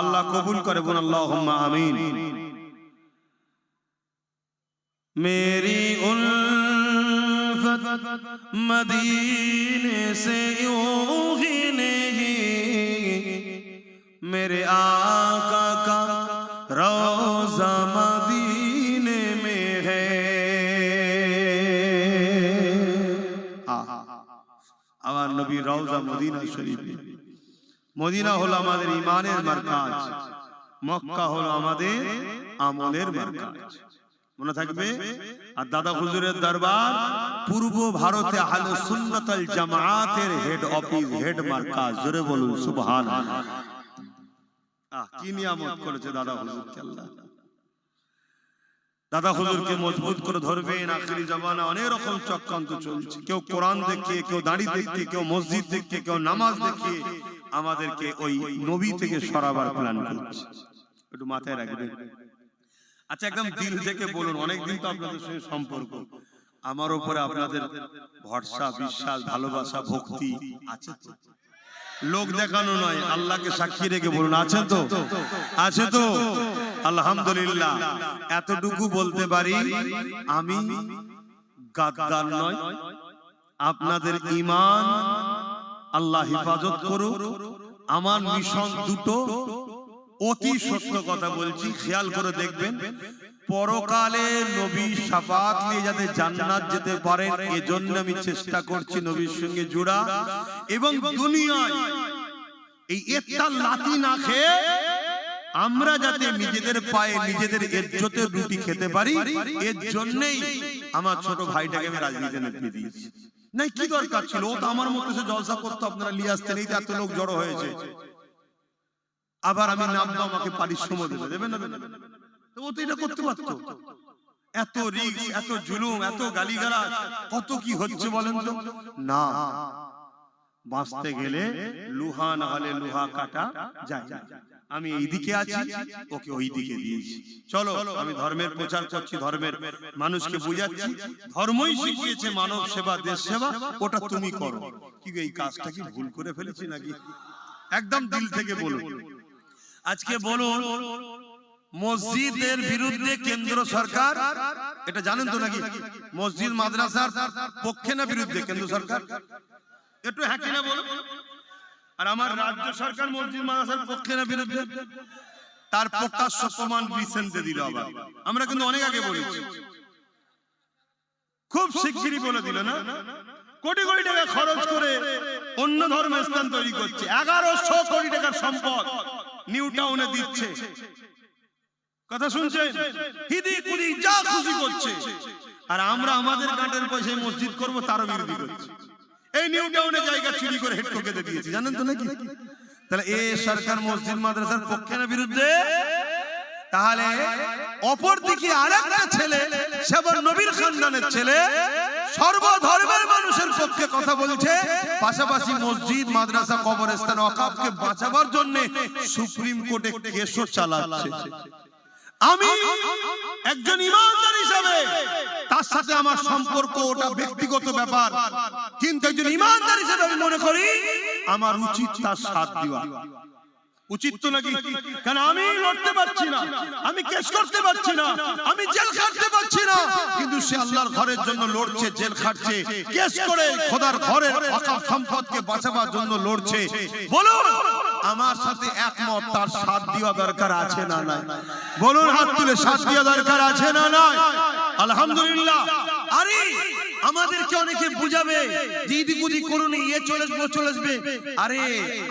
আল্লাহ কবুল করে, বলুন আল্লাহুম্মা আমিন। मेरी उल्फत मदीने से यूं ही नहीं, मेरे आका का रोज़ा मदीने में है। আমার নবী রওজা মদিনা শরীফে। মদিনা হলো আমাদের ঈমানের মারকাজ, মক্কা হলো আমাদের আমলের মারকাজ। মনে থাকবে। আর দাদা হুজুরের দরবার পূর্ব ভারতে আহলে সুন্নাত ওয়াল জামাতের হেড অফিস, হেড মারকাজ। জোরে বলুন সুবহানাল্লাহ। কি নিয়ামত করেছে দাদা হুজুরকে আল্লাহ। দাদা হুজুরকে মজবুত করে ধরবেন। আখিরি জামানা অনেক রকম চক্রান্ত চলছে, কেউ কোরআন দেখিয়ে, কেউ দাড়ি দেখিয়ে, কেউ মসজিদ দেখিয়ে, কেউ নামাজ দেখিয়ে আমাদেরকে ওই নবী থেকে সরাবার প্ল্যান করছে। একটু মাথায় রাখবেন। আচ্ছা, একদম দিল থেকে বলুন, অনেকদিন তো আপনাদের সঙ্গে সম্পর্ক, আমার উপরে আপনাদের ভরসা, বিশ্বাস, ভালোবাসা, ভক্তি আছে তো? লোক দেখানো নয়, আল্লাহকে সাক্ষী রেখে বলুন, আছে তো? আছে তো? আলহামদুলিল্লাহ। এতটুকু বলতে পারি, আমি গাদ্দার নয়। আপনাদের ঈমান আল্লাহ হেফাজত করুক। আমার মিশন দুটো, অতি সত্য কথা বলছি, খেয়াল করে দেখবেন। পরকালে নবীর শাফাত নিয়ে যাতে জান্নাত যেতে পারেন, এজন্য আমি চেষ্টা করছি নবীর সঙ্গে জোড়া। এবং দুনিয়ায় এই একটা লাথি না খেয়ে আমরা যাতে নিজেদের পায়ে নিজেদের ইজ্জতের রুটি খেতে পারি, এর জন্যই আমার ছোট ভাইটাকে আমি রাজনীতিতে নেমে দিয়েছি। নাই কি দরকার ছিল? ও তো আমার মতো সে জলসা করতো, আপনারা নিয়ে আসতেন, এই এত লোক জড়ো হয়েছে। আবার আমি নামবো, আমাকে পারিশ্রমিক দেবে না? ও তো এটা করতে পারতো। এত রিস্ক, এত জুলুম, এত গালিগালাজ, কত কি হচ্ছে বলেন তো? না, বাঁচতে গেলে লোহা না হলে লোহা কাটা যায়। আমি এইদিকে আছি, ওকে ওই দিকে দিয়েছি। চলো আমি ধর্মের প্রচার করছি, ধর্মের মানুষকে বুঝাচ্ছি, ধর্মই শিখিয়েছে মানব সেবা, দেশ সেবা, ওটা তুমি করো। কি এই কাজটা কি ভুল করে ফেলেছি নাকি? একদম দিল থেকে বলুন। আজকে বলুন, মসজিদের বিরুদ্ধে কেন্দ্র সরকার, এটা জানেন তো নাকি? মসজিদ মাদ্রাসার পক্ষে না বিরুদ্ধে কেন্দ্র সরকার? একটু হ্যাঁ কিনা বলুন। আর আমার রাজ্য সরকার মসজিদ মাদ্রাসার পক্ষে না বিরুদ্ধে? তার প্রকাশ্য প্রমাণ রিসেন্টলি দিল আবার। আমরা কিন্তু অনেক আগে বলেছি, খুব শিগগিরই বলে দিল না? কোটি কোটি টাকা খরচ করে অন্য ধর্মের স্থান তৈরি করছে, 1100 কোটি টাকার সম্পদ নিউ টাউনে দিচ্ছে। কথা শুনছেন? হিদি কুদি যা খুশি করছে, আর আমরা আমাদের কাঁটের পয়সায় মসজিদ করব, তারও বিরোধী করছি। এই নিউ টাউনে জায়গা চুরি করে হেডকোকে দিয়েছে, জানেন তো নাকি? তাহলে এই সরকার মসজিদ মাদ্রাসার পক্ষে না বিরুদ্ধে? তাহলে অপর দিকে আরেকটা ছেলে, সেবার নবীর খানদানের ছেলে, সর্বধর্মের মানুষের পক্ষে কথা বলছে, পাশাপাশি মসজিদ মাদ্রাসা কবরস্থান ওয়াকফকে বাঁচাবার জন্য সুপ্রিম কোর্টে কেসও চালাচ্ছে। আমি একজন ইমানদার হিসেবে তার সাথে আমার সম্পর্ক ওটা ব্যক্তিগত ব্যাপার, কিন্তু একজন ইমানদার হিসেবে আমি মনে করি আমার উচিত তার সাথ দেওয়া। উচিত তো নাকি? কারণ আমি লড়তে পারছি না, আমি কেস করতে পারছি না, আমি জেল খাটতে পারছি না, কিন্তু সে আল্লাহর ঘরের জন্য লড়ছে, জেল খাটছে, কেস করে খোদার ঘরের ওয়াকফ সম্পদকে বাঁচাবার জন্য লড়ছে। বলুন আমার সাথে একমত, তার সাথ দেওয়া দরকার আছে না নাই? বলুন হাত তুলে, সাথ দেওয়া দরকার আছে না নাই? আলহামদুলিল্লাহ। আরে আমাদেরকে অনেকে বুঝাবে যে ইদিক উদিক করুন, ইয়ে চলে আসবে, চলে আসবে। আরে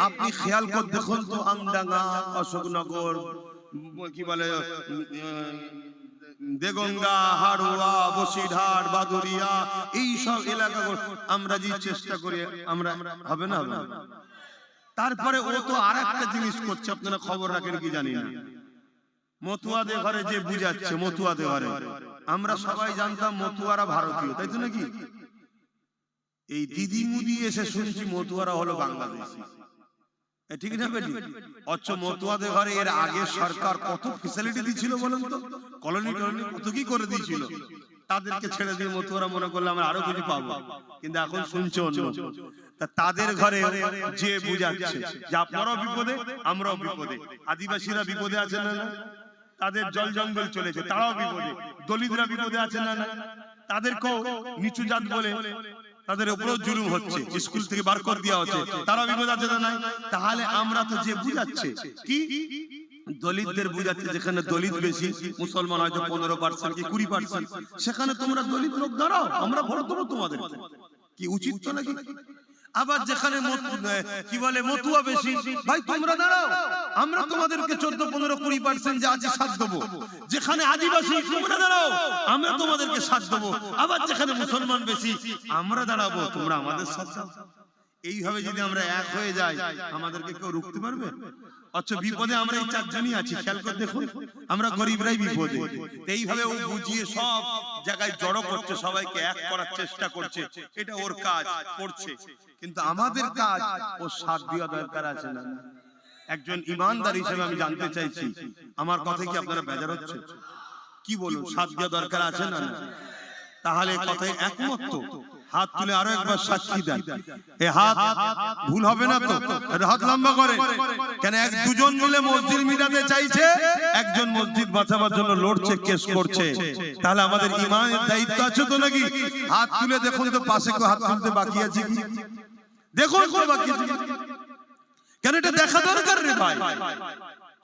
আপনি খেয়াল করে দেখুন তো, আমডাঙ্গা, অশোকনগর, কি বলে দেগঙ্গা, হাড়ুয়া, বসিরহাট, বাদুরিয়া, এই সব এলাকাগুলো আমরা যে চেষ্টা করি, আমরা হবে না? তারপরে ও তো আর একটা জিনিস করছে, আপনারা খবর রাখেন কি জানি না, মতুয়াদে ঘরে যে বুঝাচ্ছে, মতুয়াদে ঘরে আমরা সবাই জানতাম মতুয়ারা ভারতীয়, তাই তো নাকি? এই দিদি মুদি এসে শুনছি মতুয়ারা হলো বাংলাদেশি, ঠিক না বেটি? অথচ মতুয়াদে ঘরে এর আগে সরকার কত ফ্যাসিলিটি দিয়েছিল বলেন তো, কলোনি টলোনি কত কি করে দিয়েছিল, তাদেরকে ছেড়ে দিয়ে মতুয়ারা মনে করলে আমরা আরো কিছু পাবো, কিন্তু এখন শুনছে অন্য। তাদের ঘরে যে বুঝাচ্ছে যে আপনারাও বিপদে, আমরাও বিপদে, আদিবাসীরা বিপদে আছে না, তাদের জল জঙ্গল চলেছে, তারাও বিপদে, দলিতরা বিপদে আছে না, তাদেরকেও নিচু জাত বলে তাদের উপরেও জুলুম হচ্ছে, স্কুল থেকে বার করে দেওয়া হচ্ছে, তারাও বিপদ আছে না? তাহলে আমরা তো যে বুঝাচ্ছে কি দলিতদের বুঝাচ্ছে, যেখানে দলিত বেশি, মুসলমান হয়তো 15% কি 20%, সেখানে তোমরা দলিত লোক দাঁড়াও, আমরা ভোট দেবো তোমাদের। কি উচিত তো নাকি? আবার যেখানে কি বলে মতুয়া বেশি, ভাই তোমরা দাঁড়াও, আমরা তোমাদেরকে 14-15-20% যে আছে সাথ দেবো। যেখানে আদিবাসী, তোমরা দাঁড়াও, আমরা তোমাদেরকে সাথ দেবো। আবার যেখানে মুসলমান বেশি, আমরা দাঁড়াবো, তোমরা আমাদের সাথ দাও। এইভাবে যদি আমরা এক হয়ে যাই, আমাদেরকে কেউ রুখতে পারবে? অথচ বিপদে আমরা এই চারজনই আছি, খেয়াল করে দেখুন, আমরা গরিবরাই বিপদে। এইভাবে ও বুঝিয়ে সব জায়গায় জড়ো করছে, সবাইকে এক করার চেষ্টা করছে, এটা ওর কাজ করছে, কিন্তু আমাদের কাজ ও সাথ দেওয়া দরকার আছে না? একজন ইমানদার হিসেবে আমি জানতে চাইছি, আমার কথা কি আপনারা বেজার হচ্ছে? কি বলুন, সাথ দেওয়া দরকার আছে না? তাহলে কথায় একমত তো? হাত তুলে আরো একবার সাক্ষী দেন। এই হাত ভুল হবে না তো? হাত লম্বা করে কেন? এক দুজন মিলে মসজিদ মিলাতে চাইছে, একজন মসজিদ বাঁচাবার জন্য লড়ছে, কেস করছে। তাহলে আমাদের ইমানের দায়িত্ব আছে তো নাকি? হাত তুলে দেখুন তো, পাশে কেউ হাত তুলতে বাকি আছে কি? দেখুন বাকি আছে কেন? এটা দেখা দরকার রে ভাই।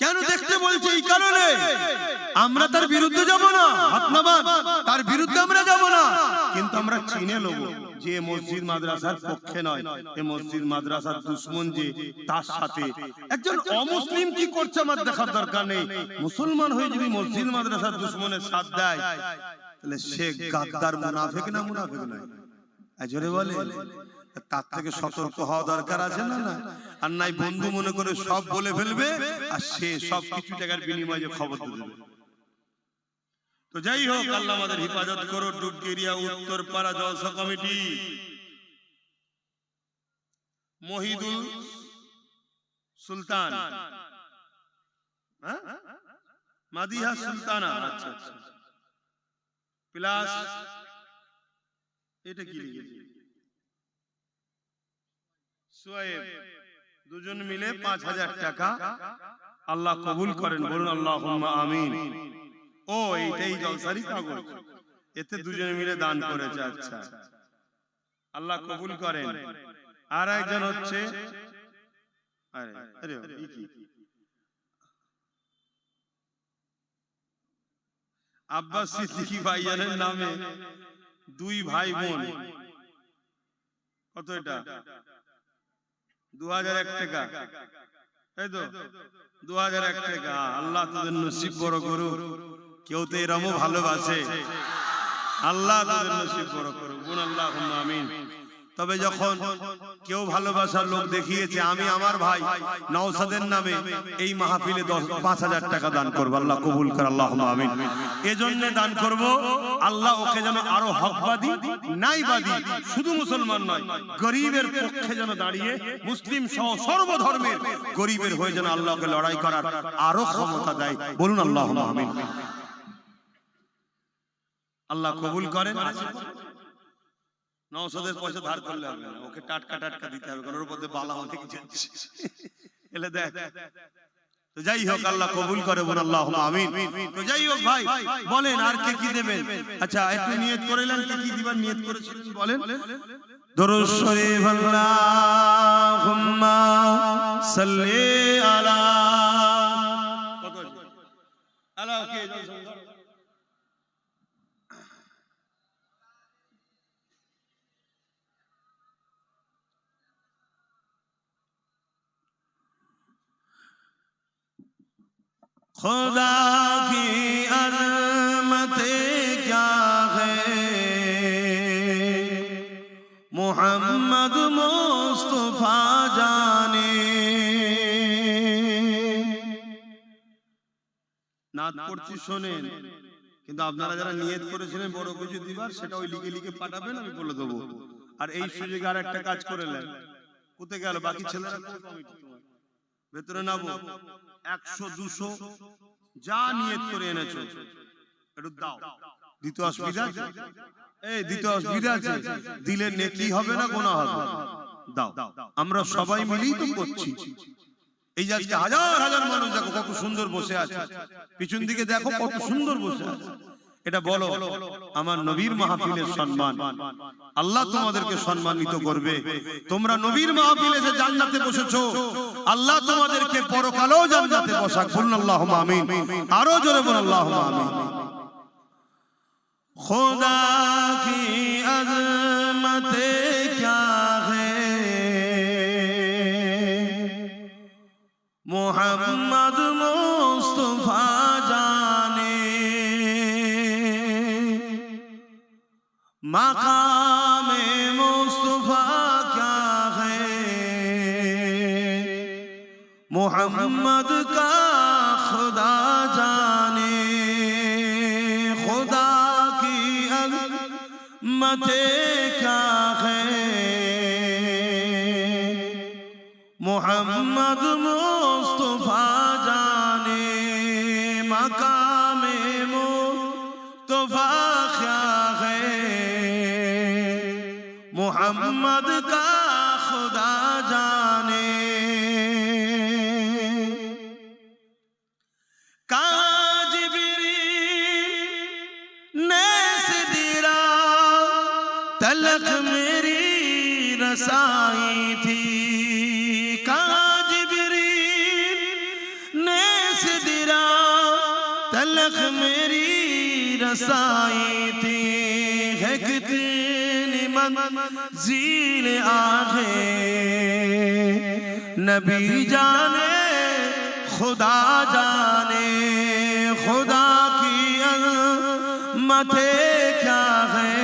কেন দেখতে বলছে? এই কারণে আমরা তার বিরুদ্ধে যাব না, হাত নামান, তার বিরুদ্ধে আমরা যাব না, কিন্তু আমরা চিনে নেব যে মসজিদ মাদ্রাসার পক্ষে নয়, এই মসজিদ মাদ্রাসার দুশমন, যে তার সাথে একজন অমুসলিম কি করছে আমার দেখার দরকার নেই। মুসলমান হয়ে যদি মসজিদ মাদ্রাসার দুশমনের সাথ দেয়, তাহলে সে গাদ্দার, মুনাফিক না মুনাফিক নয়? জোরে বলে। তার থেকে সতর্ক হওয়া দরকার আছে না? না আর নাই বন্ধু মনে করে সব বলে ফেলবে, আর সে সব কিছু টাকার বিনিময়ে খবর দেবে। তো যাই হোক, আল্লাহ আমাদের হেফাজত করো। ডুবগেরিয়া উত্তরপাড়া জলসা কমিটি, মহিদুল সুলতান, হ্যাঁ মাদিহা সুলতানা, আচ্ছা আচ্ছা, প্লাস এটা কি লিখেছে সোয়েব, দুজন মিলে 5000 টাকা আল্লাহ কবুল করেন, বলুন আল্লাহুম্মা আমিন। ও এইটাই জলসারি কাগজ, এতে দুজনে মিলে দান করেছে, আচ্ছা আল্লাহ কবুল করেন। আর একজন হচ্ছে আব্বাস সিদ্দিকী ভাইজানের নামে 2 ভাই বোন, কত এটা 2001 টাকা, তাই তো 2001 টাকা। আল্লাহ তোদের নসিব বড় করুক, কেউ তো এরমও ভালোবাসে, আল্লাহ তোদের নসিব বড় করুক, বলুন আল্লাহুম্মা আমিন। তবে যখন কেউ ভালোবাসার লোক দেখিয়েছে, আমি আমার ভাই নওশাদের নামে এই মাহফিলে 5000 টাকা দান করব, আল্লাহ কবুল করে, আল্লাহুম্মা আমিন। এজন্য দান করব, আল্লাহ ওকে যেন আরো হকবাদী নাইবাদী, শুধু মুসলমান নয় গরিবের পক্ষে যেন দাঁড়িয়ে মুসলিম সহ সর্বধর্মের গরিবের হয়ে যেন আল্লাহকে লড়াই করার আরো ক্ষমতা দেয়, বলুন আল্লাহুম্মা আমিন। আল্লাহ কবুল করেন। নওশাদের পয়সা ধার করলে হবে না, ওকে টাটকা টাটকা দিতে হবে, কারণ ওর মধ্যে বালা অনেক যাচ্ছে, এলে দেখ। তো যাই হোক, আল্লাহ কবুল করে, বলুন আল্লাহুম্মা আমিন। তো যাই হোক ভাই, বলেন আর কে কি দেবেন? আচ্ছা একটু নিয়ত করেলেন, কে কি দিবার নিয়ত করেছিলেন বলেন। দরুদ শরীফ, আল্লাহুম্মা সাল্লি আলা, কত আলা ওকে खुदा की अज़मतें क्या है, मोहम्मद मुस्तफा जाने। নাত পড়ছি শোনেন, কিন্তু আপনারা যারা নিয়ত করেছিলেন বড় কিছু দিবার, সেটা ওই লিখে লিখে পাঠাবেন, আমি বলে দেবো। আর এই সুযোগে আর একটা কাজ করে নেন, কোথায় গেল বাকি ছেলেরা? ভেতরে নাবো, 100 200 যা নিয়ত করে এনেছো একটু দাও। দিতে অসুবিধা আছে? এই দিতে অসুবিধা আছে? দিলে নেকি হবে না গুনাহ হবে? দাও, আমরা সবাই মিলেই তো করছি। এই যে আজকে হাজার হাজার মানুষ দেখো কত সুন্দর বসে আছে, পিছন দিকে দেখো কত সুন্দর বসে আছে। এটা বলো আমার নবীর মাহফিলের সম্মান, আল্লাহ তোমাদেরকে সম্মানিত করবে। তোমরা নবীর মাহফিলে যে জান্নাতে বসেছো, আল্লাহ তোমাদেরকে পরকালেও জান্নাতে বসাক, বলুন আল্লাহুম্মা আমিন। আরো জোরে বলুন আল্লাহুম্মা আমিন। खुदा की अज़मतें क्या है, मोहम्मद मुस्तफा जाने। मकामे मुस्तफा क्या है, मोहम्मद का खुदा जाने। खुदा की अज़मतें क्या है, मोहम्मद मुस्तफा जाने। मकामे मुस्तफा क्या है, मोहम्मद का खुदा जाने। तलक मेरी रसाई थी, जिब्रील ने सिदरा तलक मेरी रसाई थी। है कितनी मंज़िल आगे नबी जाने खुदा जाने। खुदा की अज़मतें क्या है,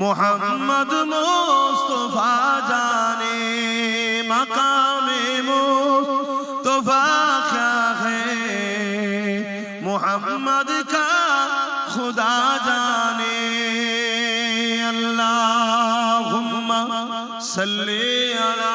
मोहम्मद मुस्तफा जाने। मकामे मुस्तफा क्या है, मोहम्मद का खुदा जाने। अल्लाहुम्मा सल्ली अला